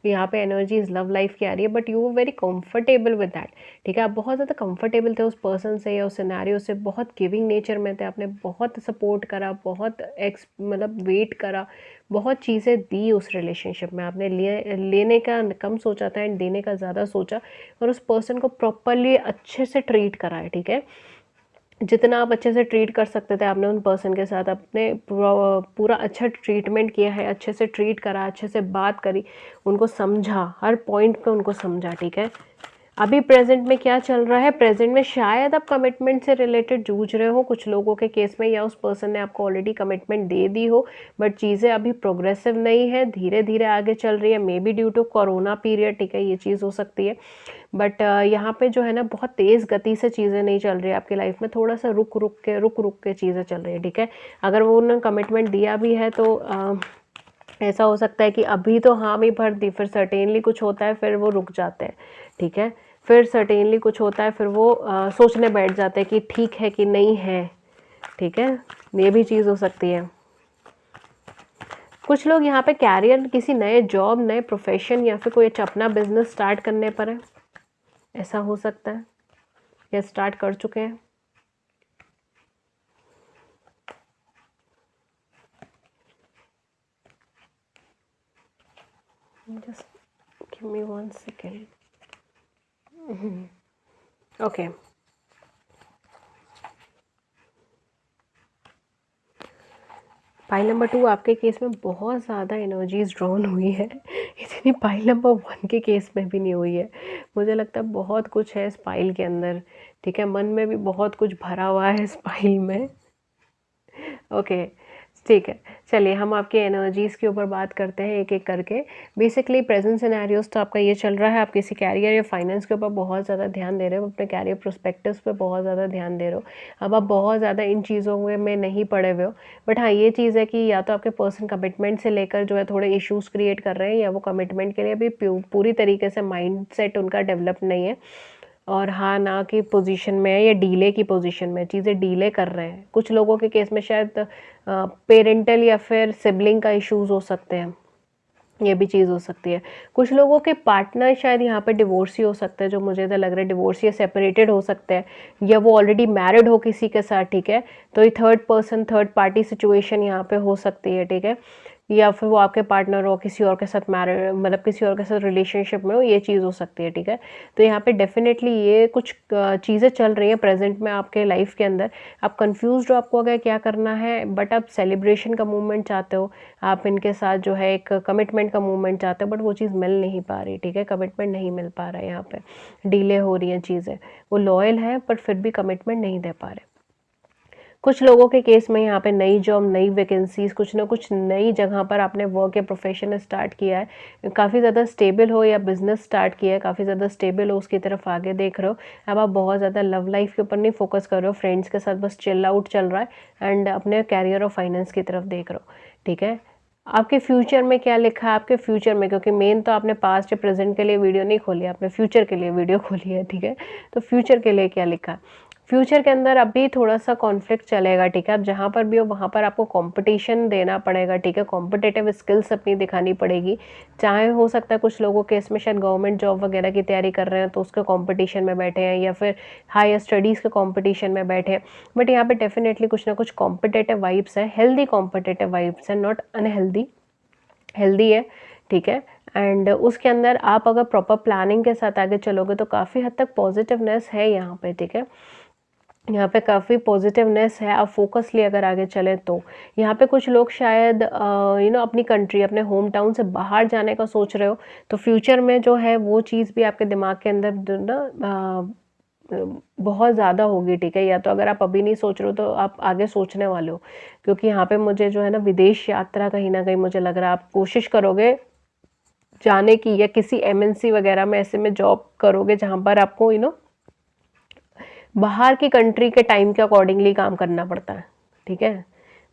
S1: यहाँ पे एनर्जीज लव लाइफ की आ रही है, but you were very comfortable with that, ठीक है। आप बहुत ज़्यादा कंफर्टेबल थे उस पर्सन से या उस सिनेरियो से, बहुत गिविंग नेचर में थे, आपने बहुत सपोर्ट करा, बहुत मतलब वेट करा, बहुत चीज़ें दी उस रिलेशनशिप में। आपने लेने का कम सोचा था एंड देने का ज़्यादा सोचा, और उस पर्सन को प्रॉपरली अच्छे से ट्रीट करा है, ठीक है। जितना आप अच्छे से ट्रीट कर सकते थे आपने उन पर्सन के साथ, अपने पूरा अच्छा ट्रीटमेंट किया है, अच्छे से ट्रीट करा, अच्छे से बात करी, उनको समझा, हर पॉइंट पे उनको समझा, ठीक है। अभी प्रेजेंट में क्या चल रहा है, प्रेजेंट में शायद आप कमिटमेंट से रिलेटेड जूझ रहे हो कुछ लोगों के केस में, या उस पर्सन ने आपको ऑलरेडी कमिटमेंट दे दी हो, बट चीज़ें अभी प्रोग्रेसिव नहीं है, धीरे धीरे आगे चल रही है, maybe due to corona period, ठीक है, ये चीज़ हो सकती है। बट यहाँ पे जो है ना बहुत तेज़ गति से चीज़ें नहीं चल रही है आपकी लाइफ में, थोड़ा सा रुक के चीज़ें चल रही है, ठीक है। अगर वो उन्होंने कमिटमेंट दिया भी है तो ऐसा हो सकता है कि अभी तो हामी भर दी, फिर सर्टेनली कुछ होता है, फिर वो रुक जाते हैं, ठीक है। फिर सर्टेनली कुछ होता है, फिर वो सोचने बैठ जाते हैं कि ठीक है कि नहीं है, ठीक है, ये भी चीज़ हो सकती है। कुछ लोग यहाँ पे कैरियर, किसी नए जॉब, नए प्रोफेशन या फिर कोई अपना बिजनेस स्टार्ट करने पर है, ऐसा हो सकता है, या स्टार्ट कर चुके हैं। Just give me 1 second. Okay. Pile number 2 आपके केस में बहुत ज़्यादा एनर्जीज ड्रॉन हुई है, इतनी पाइल नंबर 1 के केस में भी नहीं हुई है। मुझे लगता है बहुत कुछ है इस पाइल के अंदर, ठीक है, मन में भी बहुत कुछ भरा हुआ है इस पाइल में। ओके, ठीक है, चलिए हम आपके एनर्जीज़ के ऊपर बात करते हैं एक एक करके। बेसिकली प्रेजेंट सिनेरियोस तो आपका ये चल रहा है, आप किसी कैरियर या फाइनेंस के ऊपर बहुत ज़्यादा ध्यान दे रहे हो, अपने कैरियर प्रोस्पेक्टिव्स पे बहुत ज़्यादा ध्यान दे रहे हो। अब आप बहुत ज़्यादा इन चीज़ों में नहीं पड़े हुए हो, बट हाँ ये चीज़ है कि या तो आपके पर्सन कमिटमेंट से लेकर जो है थोड़े इशूज़ क्रिएट कर रहे हैं, या वो कमिटमेंट के लिए भी पूरी तरीके से माइंड सेट उनका डेवलप नहीं है, और हाँ ना की पोजीशन में है, या डीले की पोजीशन में, चीज़ें डीले कर रहे हैं। कुछ लोगों के केस में शायद पेरेंटल या फिर सिबलिंग का इश्यूज हो सकते हैं, ये भी चीज़ हो सकती है। कुछ लोगों के पार्टनर शायद यहाँ पे डिवोर्सी हो सकते हैं, जो मुझे तो लग रहा है डिवोर्सी या सेपरेटेड हो सकते हैं, या वो ऑलरेडी मैरिड हो किसी के साथ, ठीक है, तो ये third person third party situation यहाँ पे हो सकती है, ठीक है, या फिर वो आपके पार्टनर हो किसी और के साथ मैरिड, मतलब किसी और के साथ रिलेशनशिप में हो, ये चीज़ हो सकती है, ठीक है। तो यहाँ पे डेफिनेटली ये कुछ चीज़ें चल रही हैं प्रेजेंट में आपके लाइफ के अंदर। आप कंफ्यूज्ड हो आपको अगर क्या करना है, बट आप सेलिब्रेशन का मूवमेंट चाहते हो, आप इनके साथ जो है एक कमिटमेंट का मूवमेंट चाहते हो, बट वो चीज़ मिल नहीं पा रही, ठीक है, कमिटमेंट नहीं मिल पा रहा है, यहाँ पे डिले हो रही हैं चीज़ें। वो लॉयल है बट फिर भी कमिटमेंट नहीं दे पा रहे। कुछ लोगों के केस में यहाँ पे नई जॉब, नई वैकेंसीज, कुछ ना कुछ नई जगह पर आपने वर्क या प्रोफेशन स्टार्ट किया है, काफ़ी ज़्यादा स्टेबल हो, या बिजनेस स्टार्ट किया है काफ़ी ज़्यादा स्टेबल हो, उसकी तरफ आगे देख रहे हो। अब आप बहुत ज़्यादा लव लाइफ के ऊपर नहीं फोकस कर रहे हो, फ्रेंड्स के साथ बस चिल आउट चल रहा है, एंड अपने कैरियर और फाइनेंस की तरफ देख रहे हो, ठीक है। आपके फ्यूचर में क्या लिखा है, आपके फ्यूचर में, क्योंकि मेन तो आपने पास्ट या प्रेजेंट के लिए वीडियो नहीं खोली, आपने फ्यूचर के लिए वीडियो खोली है, ठीक है। तो फ्यूचर के लिए क्या लिखा है, फ्यूचर के अंदर अभी थोड़ा सा कॉन्फ्लिक्ट चलेगा, ठीक है। आप जहाँ पर भी हो वहाँ पर आपको कंपटीशन देना पड़ेगा, ठीक है, कॉम्पिटिटिव स्किल्स अपनी दिखानी पड़ेगी। चाहे हो सकता है कुछ लोगों के इसमें शायद गवर्नमेंट जॉब वगैरह की तैयारी कर रहे हैं तो उसके कंपटीशन में बैठे हैं, या फिर हायर स्टडीज़ के कंपटीशन में बैठे हैं, बट यहाँ पे डेफिनेटली कुछ ना कुछ कॉम्पिटिटिव वाइब्स है, हेल्दी कॉम्पिटिटिव वाइब्स है, नॉट अनहेल्दी, हेल्दी है, ठीक है। एंड उसके अंदर आप अगर प्रॉपर प्लानिंग के साथ आगे चलोगे तो काफ़ी हद तक पॉजिटिवनेस है यहाँ पे, ठीक है, यहाँ पे काफ़ी पॉजिटिवनेस है। आप फोकसली अगर आगे चलें तो यहाँ पे कुछ लोग शायद अपनी कंट्री, अपने होम टाउन से बाहर जाने का सोच रहे हो, तो फ्यूचर में जो है वो चीज़ भी आपके दिमाग के अंदर ना बहुत ज़्यादा होगी, ठीक है। या तो अगर आप अभी नहीं सोच रहे हो तो आप आगे सोचने वाले हो, क्योंकि यहाँ पे मुझे जो है ना विदेश यात्रा कहीं ना कहीं मुझे लग रहा है आप कोशिश करोगे जाने की, या किसी एमएनसी वगैरह में ऐसे में जॉब करोगे जहाँ पर आपको बाहर की कंट्री के टाइम के अकॉर्डिंगली काम करना पड़ता है, ठीक है।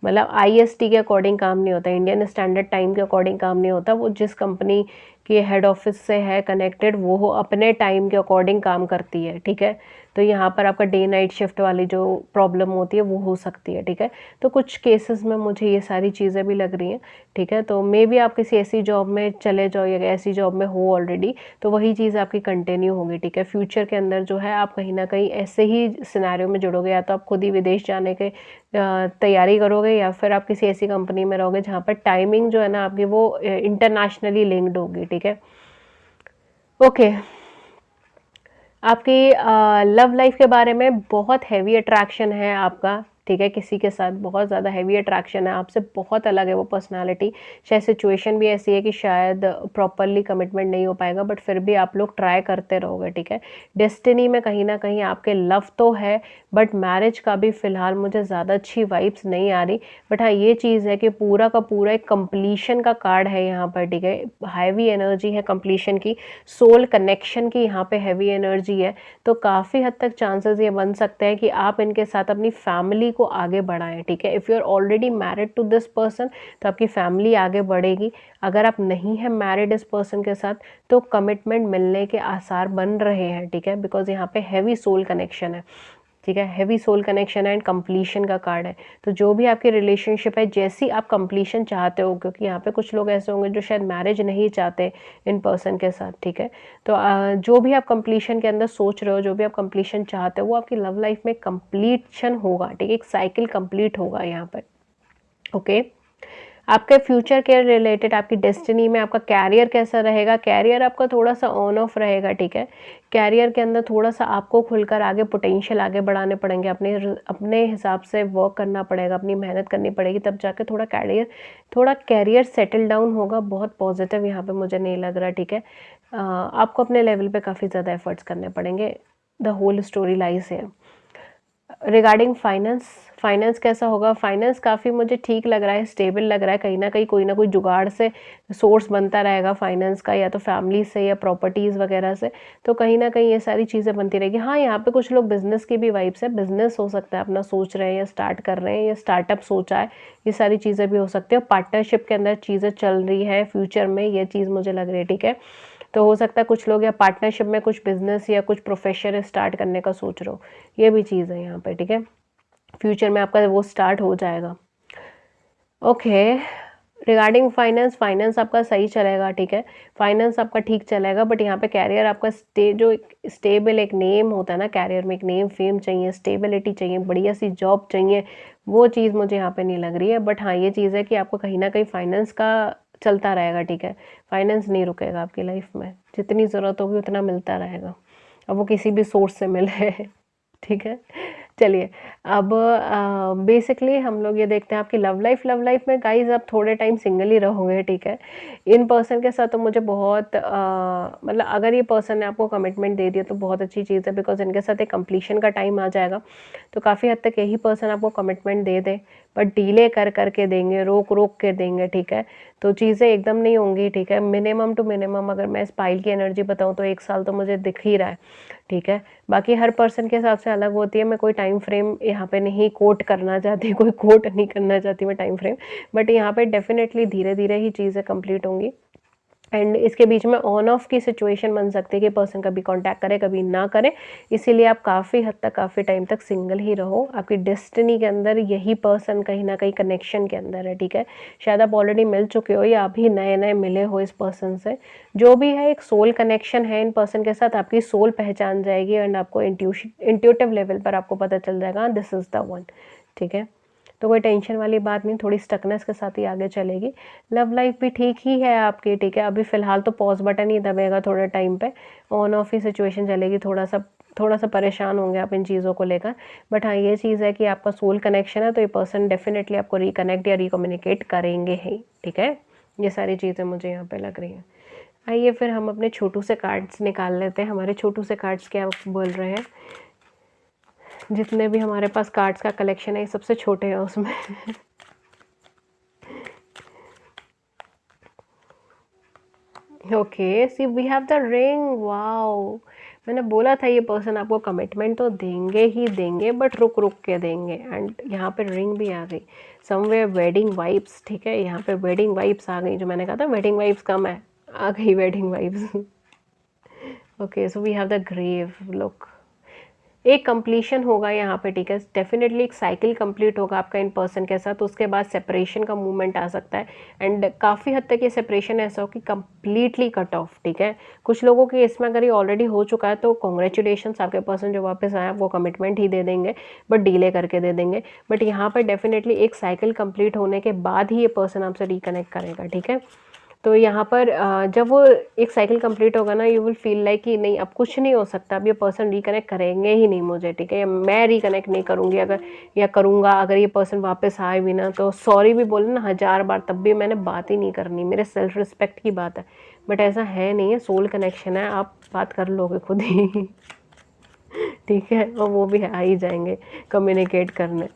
S1: मतलब आईएसटी के अकॉर्डिंग काम नहीं होता, इंडियन स्टैंडर्ड टाइम के अकॉर्डिंग काम नहीं होता, वो जिस कंपनी के हेड ऑफिस से है कनेक्टेड वो अपने टाइम के अकॉर्डिंग काम करती है, ठीक है। तो यहाँ पर आपका डे नाइट शिफ्ट वाली जो प्रॉब्लम होती है वो हो सकती है, ठीक है। तो कुछ केसेस में मुझे ये सारी चीज़ें भी लग रही हैं, ठीक है। तो मे बी आप किसी ऐसी जॉब में चले जाओ, या ऐसी जॉब में हो ऑलरेडी, तो वही चीज़ आपकी कंटिन्यू होगी, ठीक है। फ्यूचर के अंदर जो है आप कहीं ना कहीं ऐसे ही सिनेरियो में जुड़ोगे, या तो आप खुद ही विदेश जाने के तैयारी करोगे, या फिर आप किसी ऐसी कंपनी में रहोगे जहाँ पर टाइमिंग जो है ना आपकी वो इंटरनेशनली लिंक्ड होगी, ठीक है। ओके, आपकी लव लाइफ के बारे में बहुत हैवी अट्रैक्शन है आपका, ठीक है, किसी के साथ बहुत ज़्यादा हैवी अट्रैक्शन है, आपसे बहुत अलग है वो पर्सनालिटी। शायद सिचुएशन भी ऐसी है कि शायद प्रॉपरली कमिटमेंट नहीं हो पाएगा, बट फिर भी आप लोग ट्राई करते रहोगे, ठीक है। डेस्टिनी में कहीं ना कहीं आपके लव तो है, बट मैरिज का भी फिलहाल मुझे ज़्यादा अच्छी वाइब्स नहीं आ रही। बट हाँ, ये चीज़ है कि पूरा का पूरा एक कंप्लीशन का कार्ड है यहाँ पर, ठीक है। हैवी एनर्जी है कंप्लीशन की, सोल कनेक्शन की यहाँ पे हैवी एनर्जी है। तो काफ़ी हद तक चांसेस ये बन सकते हैं कि आप इनके साथ अपनी फैमिली को आगे बढ़ाएं, ठीक है। If you are already married to this person तो आपकी फैमिली आगे बढ़ेगी। अगर आप नहीं है मैरिड इस पर्सन के साथ तो कमिटमेंट मिलने के आसार बन रहे हैं, ठीक है, बिकॉज यहाँ पे हैवी सोल कनेक्शन है, ठीक है। हैवी सोल कनेक्शन है एंड कंप्लीशन का कार्ड है। तो जो भी आपकी रिलेशनशिप है, जैसी आप कंप्लीशन चाहते हो, क्योंकि यहाँ पे कुछ लोग ऐसे होंगे जो शायद मैरिज नहीं चाहते इन पर्सन के साथ, ठीक है। तो जो भी आप कंप्लीशन के अंदर सोच रहे हो, जो भी आप कंप्लीशन चाहते हो, वो आपकी लव लाइफ में कंप्लीशन होगा, ठीक है। एक साइकिल कंप्लीट होगा यहाँ पर, ओके। आपके फ्यूचर के रिलेटेड, आपकी डेस्टिनी में आपका कैरियर कैसा रहेगा, कैरियर आपका थोड़ा सा ऑन ऑफ रहेगा, ठीक है। कैरियर के अंदर थोड़ा सा आपको खुलकर आगे पोटेंशियल आगे बढ़ाने पड़ेंगे, अपने हिसाब से वर्क करना पड़ेगा, अपनी मेहनत करनी पड़ेगी, तब जाके थोड़ा कैरियर सेटल डाउन होगा। बहुत पॉजिटिव यहाँ पे मुझे नहीं लग रहा, ठीक है। आपको अपने लेवल पे काफ़ी ज़्यादा एफर्ट्स करने पड़ेंगे। द होल स्टोरी लाइज है। रिगार्डिंग फाइनेंस कैसा होगा, फाइनेंस काफ़ी मुझे ठीक लग रहा है, स्टेबल लग रहा है। कहीं ना कहीं कोई ना कोई जुगाड़ से सोर्स बनता रहेगा फाइनेंस का, या तो फैमिली से या प्रॉपर्टीज़ वगैरह से। तो कहीं ना कहीं ये सारी चीज़ें बनती रहेगी। हाँ, यहाँ पे कुछ लोग बिजनेस की भी वाइब्स है, बिजनेस हो सकता है अपना सोच रहे हैं या स्टार्ट कर रहे हैं या स्टार्टअप सोचा है, ये सारी चीज़ें भी हो सकती है। पार्टनरशिप के अंदर चीज़ें चल रही है फ्यूचर में, ये चीज़ मुझे लग रही है, ठीक है। तो हो सकता है कुछ लोग या पार्टनरशिप में कुछ बिजनेस या कुछ प्रोफेशन स्टार्ट करने का सोच रहे हो, ये भी चीज़ है यहाँ पे, ठीक है। फ्यूचर में आपका वो स्टार्ट हो जाएगा, ओके। रिगार्डिंग फाइनेंस आपका सही चलेगा, ठीक है। फाइनेंस आपका ठीक चलेगा, बट यहाँ पे कैरियर आपका जो स्टेबल एक नेम होता है ना, कैरियर में एक नेम फेम चाहिए, स्टेबिलिटी चाहिए, बढ़िया सी जॉब चाहिए, वो चीज़ मुझे यहाँ पे नहीं लग रही है। बट हाँ, ये चीज़ है कि आपको कहीं ना कहीं फाइनेंस का चलता रहेगा, ठीक है। फाइनेंस नहीं रुकेगा आपकी लाइफ में, जितनी ज़रूरत होगी उतना मिलता रहेगा, अब वो किसी भी सोर्स से मिले ठीक है। चलिए, अब बेसिकली हम लोग ये देखते हैं आपकी लव लाइफ में गाइज आप थोड़े टाइम सिंगल ही रहोगे, ठीक है। इन पर्सन के साथ तो मुझे बहुत मतलब अगर ये पर्सन ने आपको कमिटमेंट दे दिया तो बहुत अच्छी चीज़ है, बिकॉज इनके साथ एक कंप्लीशन का टाइम आ जाएगा। तो काफ़ी हद तक यही पर्सन आपको commitment they they, but delay करके देंगे, रोक के देंगे, ठीक है। तो चीज़ें एकदम नहीं होंगी, ठीक है। मिनिमम टू मिनिमम अगर मैं इस पाइल की एनर्जी बताऊँ तो 1 साल तो मुझे दिख ही रहा है, ठीक है। बाकी हर पर्सन के हिसाब से अलग होती है, मैं कोई टाइम फ्रेम यहाँ पे नहीं कोट करना चाहती, कोई कोट नहीं करना चाहती मैं टाइम फ्रेम, बट यहाँ पे डेफिनेटली धीरे धीरे ही चीज़ें कंप्लीट होंगी। एंड इसके बीच में ऑन ऑफ की सिचुएशन बन सकती है कि पर्सन कभी कांटेक्ट करे कभी ना करे, इसीलिए आप काफ़ी हद तक काफ़ी टाइम तक सिंगल ही रहो। आपकी डेस्टिनी के अंदर यही पर्सन कहीं ना कहीं कनेक्शन के अंदर है, ठीक है। शायद आप ऑलरेडी मिल चुके हो या अभी नए नए मिले हो इस पर्सन से, जो भी है एक सोल कनेक्शन है इन पर्सन के साथ। आपकी सोल पहचान जाएगी एंड आपको इंट्यूटिव लेवल पर आपको पता चल जाएगा दिस इज़ द वन, ठीक है। तो कोई टेंशन वाली बात नहीं, थोड़ी स्टकनेस के साथ ही आगे चलेगी। लव लाइफ भी ठीक ही है आपकी, ठीक है। अभी फ़िलहाल तो पॉज बटन ही दबेगा थोड़े टाइम पे, ऑन ऑफ ही सिचुएशन चलेगी, थोड़ा सा परेशान होंगे आप इन चीज़ों को लेकर। बट हाँ, ये चीज़ है कि आपका सोल कनेक्शन है, तो ये पर्सन डेफिनेटली आपको रिकनेक्ट या रिकम्युनिकेट करेंगे ही, ठीक है। ये सारी चीज़ें मुझे यहाँ पे लग रही हैं। आइए फिर हम अपने छोटू से कार्ड्स निकाल लेते हैं। हमारे छोटू से कार्ड्स क्या बोल रहे हैं। जितने भी हमारे पास कार्ड्स का कलेक्शन है ये सबसे छोटे हैं उसमें okay, see we have the ring, wow. मैंने बोला था ये पर्सन आपको कमिटमेंट तो देंगे ही देंगे, बट रुक के देंगे। एंड यहाँ पे रिंग भी आ गई, समवेयर वेडिंग वाइब्स, ठीक है। यहाँ पे वेडिंग वाइब्स आ गई, जो मैंने कहा था वेडिंग वाइब्स कम है, आ गई wedding vibes okay, so we have the grave, look. एक कंप्लीशन होगा यहाँ पे, ठीक है। डेफिनेटली एक साइकिल कंप्लीट होगा आपका इन पर्सन के साथ, उसके बाद सेपरेशन का मूवमेंट आ सकता है। एंड काफ़ी हद तक ये सेपरेशन ऐसा हो कि कंप्लीटली कट ऑफ, ठीक है। कुछ लोगों के इसमें अगर ये ऑलरेडी हो चुका है तो कॉन्ग्रेचुलेशंस, आपके पर्सन जो वापस आए वो कमिटमेंट ही दे देंगे, बट डिले करके दे देंगे। बट यहाँ पर डेफिनेटली एक साइकिल कंप्लीट होने के बाद ही ये पर्सन आपसे रिकनेक्ट करेगा, ठीक है। तो यहाँ पर जब वो एक साइकिल कंप्लीट होगा ना, यू विल फील लाइक कि नहीं अब कुछ नहीं हो सकता, अब ये पर्सन रिकनेक्ट करेंगे ही नहीं मुझे, ठीक है, या मैं रिकनेक्ट नहीं करूँगी, अगर या करूँगा अगर ये पर्सन वापस आए भी ना, तो सॉरी भी बोले ना 1000 बार तब भी मैंने बात ही नहीं करनी, मेरे सेल्फ रिस्पेक्ट की बात है। बट ऐसा है नहीं है, सोल कनेक्शन है, आप बात कर लोगे खुद ही ठीक है, और वो भी आ ही जाएंगे कम्युनिकेट करने।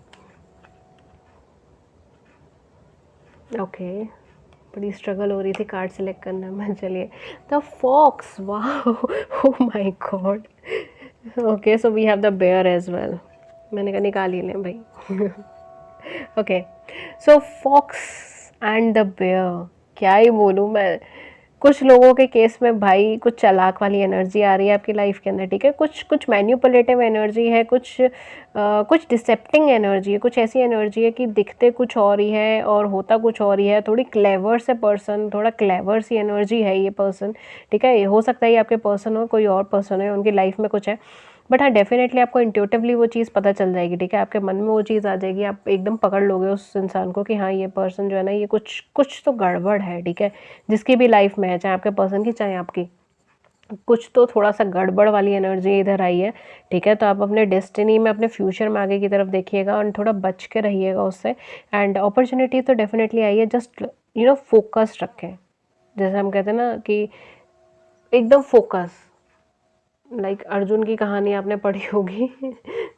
S1: ओके, बड़ी स्ट्रगल हो रही थी कार्ड सेलेक्ट करने में। चलिए, द फॉक्स, वाह, oh my God. Okay, so we have the bear as well. मैंने कहा निकाल ही लें भाई। Okay, so fox and the bear, क्या ही बोलूँ मैं। कुछ लोगों के केस में भाई कुछ चालाक वाली एनर्जी आ रही है आपकी लाइफ के अंदर, ठीक है, कुछ कुछ मैन्युपुलेटिव एनर्जी है, कुछ डिसेप्टिंग एनर्जी है, कुछ ऐसी एनर्जी है कि दिखते कुछ और ही है और होता कुछ और ही है। थोड़ी क्लेवर से पर्सन, थोड़ा क्लेवर सी एनर्जी है ये पर्सन, ठीक है। ये हो सकता है ये आपके पर्सन हो, कोई और पर्सन है, उनकी लाइफ में कुछ है। बट हाँ, डेफिनेटली आपको इंट्यूटिवली वो चीज़ पता चल जाएगी, ठीक है, आपके मन में वो चीज़ आ जाएगी, आप एकदम पकड़ लोगे उस इंसान को कि हाँ ये पर्सन जो है ना, ये कुछ कुछ तो गड़बड़ है, ठीक है, जिसकी भी लाइफ में है, चाहे आपके पर्सन की चाहे आपकी, कुछ तो थोड़ा सा गड़बड़ वाली एनर्जी इधर आई है, ठीक है। तो आप अपने डेस्टिनी में, अपने फ्यूचर में आगे की तरफ देखिएगा और थोड़ा बच के रहिएगा उससे। एंड अपॉर्चुनिटी तो डेफिनेटली आई है, जस्ट फोकस रखें, जैसे हम कहते हैं ना कि एकदम फोकस। लाइक अर्जुन की कहानी आपने पढ़ी होगी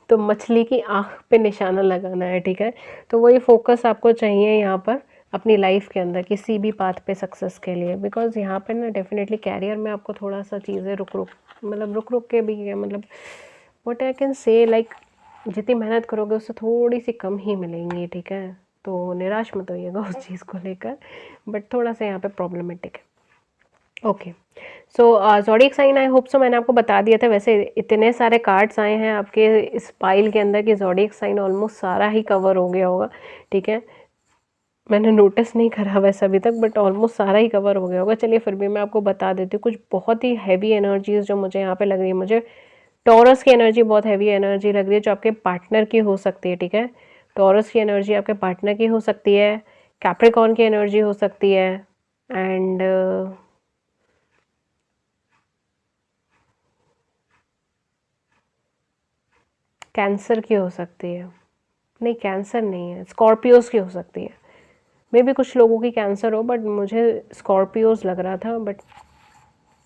S1: तो मछली की आँख पे निशाना लगाना है, ठीक है। तो वही फोकस आपको चाहिए यहाँ पर अपनी लाइफ के अंदर किसी भी पाथ पे सक्सेस के लिए। बिकॉज यहाँ पे ना डेफिनेटली कैरियर में आपको थोड़ा सा चीज़ें रुक रुक के भी है, मतलब what I can say, like जितनी मेहनत करोगे उससे थोड़ी सी कम ही मिलेंगी, ठीक है। तो निराश मत होइएगा उस चीज़ को लेकर, बट थोड़ा सा यहाँ पे प्रॉब्लमेटिक है। Okay, so zodiac sign, I hope so मैंने आपको बता दिया था। वैसे इतने सारे कार्ड्स आए हैं आपके इस पाइल के अंदर कि ज़ोडिएक साइन ऑलमोस्ट सारा ही कवर हो गया होगा, ठीक है। मैंने नोटिस नहीं करा वैसे अभी तक, बट ऑलमोस्ट सारा ही कवर हो गया होगा। चलिए फिर भी मैं आपको बता देती हूँ कुछ बहुत ही हैवी एनर्जीज जो मुझे यहाँ पे लग रही है। मुझे टॉरस की एनर्जी बहुत हैवी एनर्जी लग रही है, जो आपके पार्टनर की हो सकती है, ठीक है। टॉरस की एनर्जी आपके पार्टनर की हो सकती है, कैप्रिकॉर्न की एनर्जी हो सकती है, एंड कैंसर की हो सकती है। नहीं, कैंसर नहीं है, स्कॉर्पियोज की हो सकती है। मे भी कुछ लोगों की कैंसर हो, बट मुझे स्कॉर्पियोज लग रहा था, बट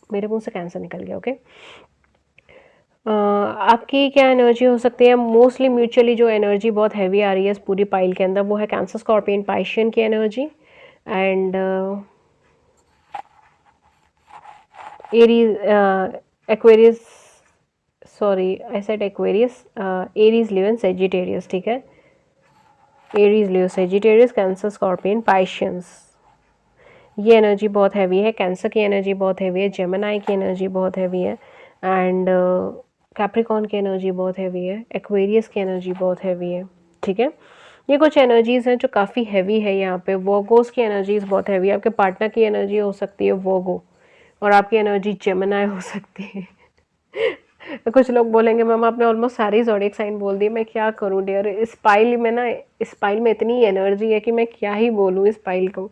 S1: मेरे मुंह से कैंसर निकल गया। ओके, आपकी क्या एनर्जी हो सकती है? मोस्टली म्यूचुअली जो एनर्जी बहुत हैवी आ रही है इस पूरी पाइल के अंदर, वो है कैंसर, स्कॉर्पियन, पाइशियन की energy, and Aries, Aquarius, sorry I said Aquarius, Aries, Leo and Sagittarius, ठीक है। एरीज, लियो, सेजिटेरियस, कैंसर, स्कॉर्पियन, पाइशियंस, ये एनर्जी बहुत हैवी है। कैंसर की एनर्जी बहुत हैवी है, जेमिनाई की एनर्जी बहुत हैवी है, एंड कैप्रिकॉर्न की एनर्जी बहुत हैवी है, एक्वेरियस की एनर्जी बहुत हैवी है, ठीक है। ये कुछ एनर्जीज़ हैं जो काफ़ी हैवी है यहाँ पे। वर्गोस की एनर्जीज़ बहुत हैवी है, आपके पार्टनर की एनर्जी हो सकती है वर्गो, और आपकी एनर्जी जेमिनाई हो सकती है। कुछ लोग बोलेंगे मैम आपने ऑलमोस्ट सारी ज़ोडिएक साइन बोल दी, मैं क्या करूँ डियर, इस पाइल में ना, इस पाइल में इतनी एनर्जी है कि मैं क्या ही बोलूँ इस पाइल को,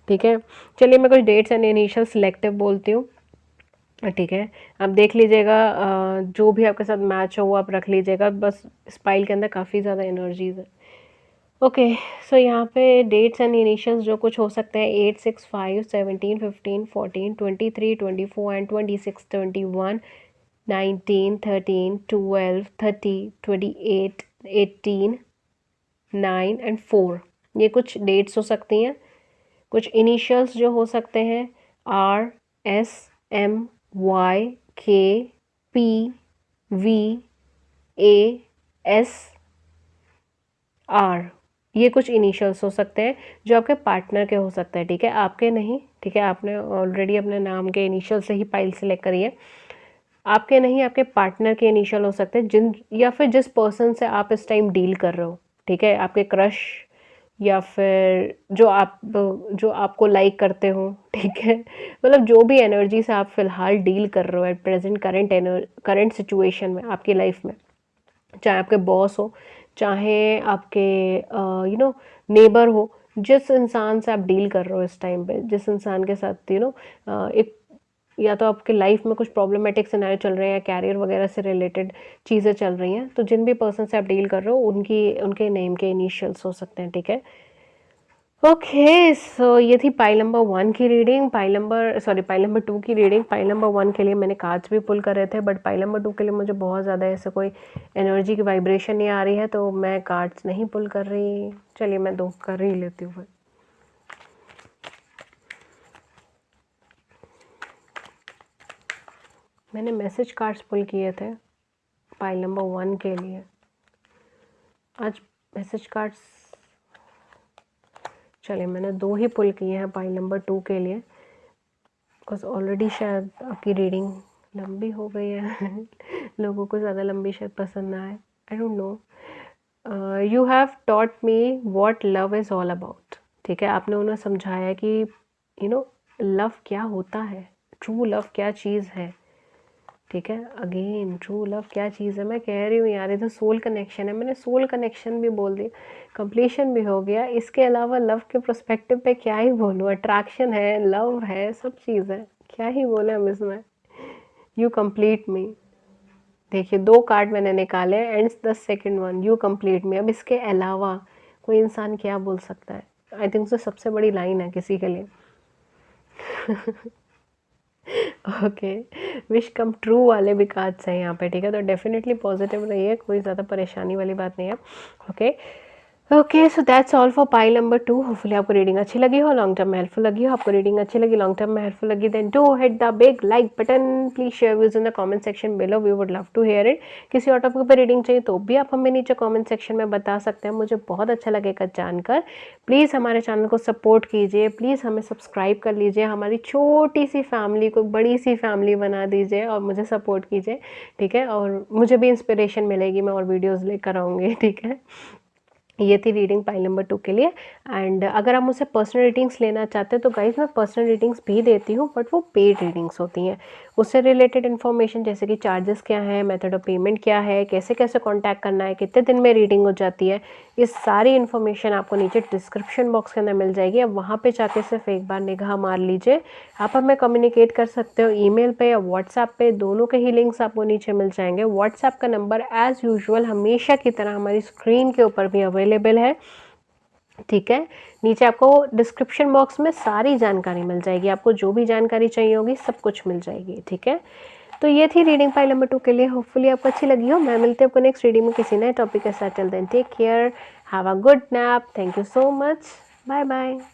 S1: ठीक है। चलिए मैं कुछ डेट्स एंड इनिशियल सिलेक्टिव बोलती हूँ, ठीक है। आप देख लीजिएगा, जो भी आपके साथ मैच हो वो आप रख लीजिएगा, बस इस पाइल के अंदर काफ़ी ज़्यादा एनर्जीज है। ओके, सो यहाँ पे डेट्स एंड इनिशियल्स जो कुछ हो सकते हैं 8, 6, 5, 17, 15, 14, 23, 24 एंड 26, 21, 19, 13, 12, 30, 28, 18, 9 एंड 4, ये कुछ डेट्स हो सकती हैं। कुछ इनिशियल्स जो हो सकते हैं RSMYKPVASR, ये कुछ इनिशियल्स हो सकते हैं जो आपके पार्टनर के हो सकते हैं, ठीक है, आपके नहीं, ठीक है। आपने ऑलरेडी अपने नाम के इनिशियल से ही पाइल सेलेक्ट करी है, आपके नहीं, आपके पार्टनर के इनिशियल हो सकते हैं, जिन या फिर जिस पर्सन से आप इस टाइम डील कर रहे हो, ठीक है, आपके क्रश या फिर जो आपको लाइक करते हो, ठीक है, मतलब जो भी एनर्जी से आप फिलहाल डील कर रहे हो एट प्रेजेंट, करंट सिचुएशन में आपकी लाइफ में, चाहे आपके बॉस हो, चाहे आपके नेबर हो, जिस इंसान से आप डील कर रहे हो इस टाइम पे, जिस इंसान के साथ एक या तो आपके लाइफ में कुछ प्रॉब्लमेटिक सिनेरियो चल रहे हैं या कैरियर वगैरह से रिलेटेड चीज़ें चल रही हैं, तो जिन भी पर्सन से आप डील कर रहे हो उनके नेम के इनिशियल्स हो सकते हैं, ठीक है। ओके, सो ये थी पाइल नंबर 1 की रीडिंग। पाइल नंबर 2 की रीडिंग। पाइल नंबर 1 के लिए मैंने कार्ड्स भी पुल करे थे, बट पाइल नंबर 2 के लिए मुझे बहुत ज़्यादा ऐसे कोई एनर्जी की वाइब्रेशन नहीं आ रही है, तो मैं कार्ड्स नहीं पुल कर रही। चलिए मैं 2 कर ही लेती हूँ फिर। मैंने मैसेज कार्ड्स पुल किए थे पाइल नंबर 1 के लिए। आज मैसेज कार्ड्स, चलिए मैंने 2 ही पुल किए हैं पाइल नंबर 2 के लिए, बिकॉज ऑलरेडी शायद आपकी रीडिंग लंबी हो गई है लोगों को ज़्यादा लंबी शायद पसंद ना आए, आई don't no. You have taught me what love is all about, ठीक है। आपने उन्हें समझाया कि लव क्या होता है, ट्रू लव क्या चीज़ है, ठीक है। अगेन ट्रू लव क्या चीज़ है, मैं कह रही हूँ यार, ये तो सोल कनेक्शन है। मैंने सोल कनेक्शन भी बोल दिया, कंप्लीशन भी हो गया। इसके अलावा लव के प्रोस्पेक्टिव पे क्या ही बोलूँ, अट्रैक्शन है, लव है, सब चीज़ है, क्या ही बोले हम इसमें। यू कंप्लीट मी, देखिए 2 कार्ड मैंने निकाले and the second one you complete me. अब इसके अलावा कोई इंसान क्या बोल सकता है? आई थिंक तो सबसे बड़ी लाइन है किसी के लिए ओके, विश कम ट्रू वाले भी कार्ड्स हैं यहाँ पे, ठीक है। तो डेफिनेटली पॉजिटिव रहिए, कोई ज़्यादा परेशानी वाली बात नहीं है। Okay okay, so that's all for pile number 2। Hopefully आपको रीडिंग अच्छी लगी हो, लॉन्ग टर्म में हेल्पफुल लगी हो। आपको रीडिंग अच्छी लगी, लॉन्ग टर्म में हेल्पफुल लगी, then do hit the big like button. Please share views in the comment section below, we would love to hear it. किसी और टॉपिक पर रीडिंग चाहिए तो भी आप हमें नीचे कमेंट सेक्शन में बता सकते हैं, मुझे बहुत अच्छा लगेगा जानकर। प्लीज़ हमारे चैनल को सपोर्ट कीजिए, प्लीज़ हमें सब्सक्राइब कर लीजिए, हमारी छोटी सी फैमिली को बड़ी सी फैमिली बना दीजिए और मुझे सपोर्ट कीजिए, ठीक है। और मुझे भी इंस्पिरेशन मिलेगी, मैं और वीडियोज़ लेकर आऊँगी, ठीक है। ये थी रीडिंग पाइल नंबर 2 के लिए। एंड अगर आप मुझसे पर्सनल रीडिंग्स लेना चाहते हैं तो गाइज मैं पर्सनल रीडिंग्स भी देती हूँ, बट वो पेड रीडिंग्स होती हैं। उससे रिलेटेड इन्फॉर्मेशन जैसे कि चार्जेस क्या है, मेथड ऑफ पेमेंट क्या है, कैसे कैसे कांटेक्ट करना है, कितने दिन में रीडिंग हो जाती है, ये सारी इन्फॉर्मेशन आपको नीचे डिस्क्रिप्शन बॉक्स के अंदर मिल जाएगी। अब वहाँ पर जाके सिर्फ एक बार निगाह मार लीजिए। आप हमें कम्युनिकेट कर सकते हो ईमेल पे या व्हाट्सएप पे, दोनों के ही लिंक्स आपको नीचे मिल जाएंगे। व्हाट्सएप का नंबर एज़ यूजुअल हमेशा की तरह हमारी स्क्रीन के ऊपर भी अवेलेबल है, ठीक है। नीचे आपको डिस्क्रिप्शन बॉक्स में सारी जानकारी मिल जाएगी, आपको जो भी जानकारी चाहिए होगी सब कुछ मिल जाएगी, ठीक है। तो ये थी रीडिंग पाइल नंबर 2 के लिए, होपफुली आपको अच्छी लगी हो। मैं मिलती हूँ आपको नेक्स्ट रीडिंग में किसी नए टॉपिक के साथ। Till then take care, have a good nap, thank you so much, bye bye.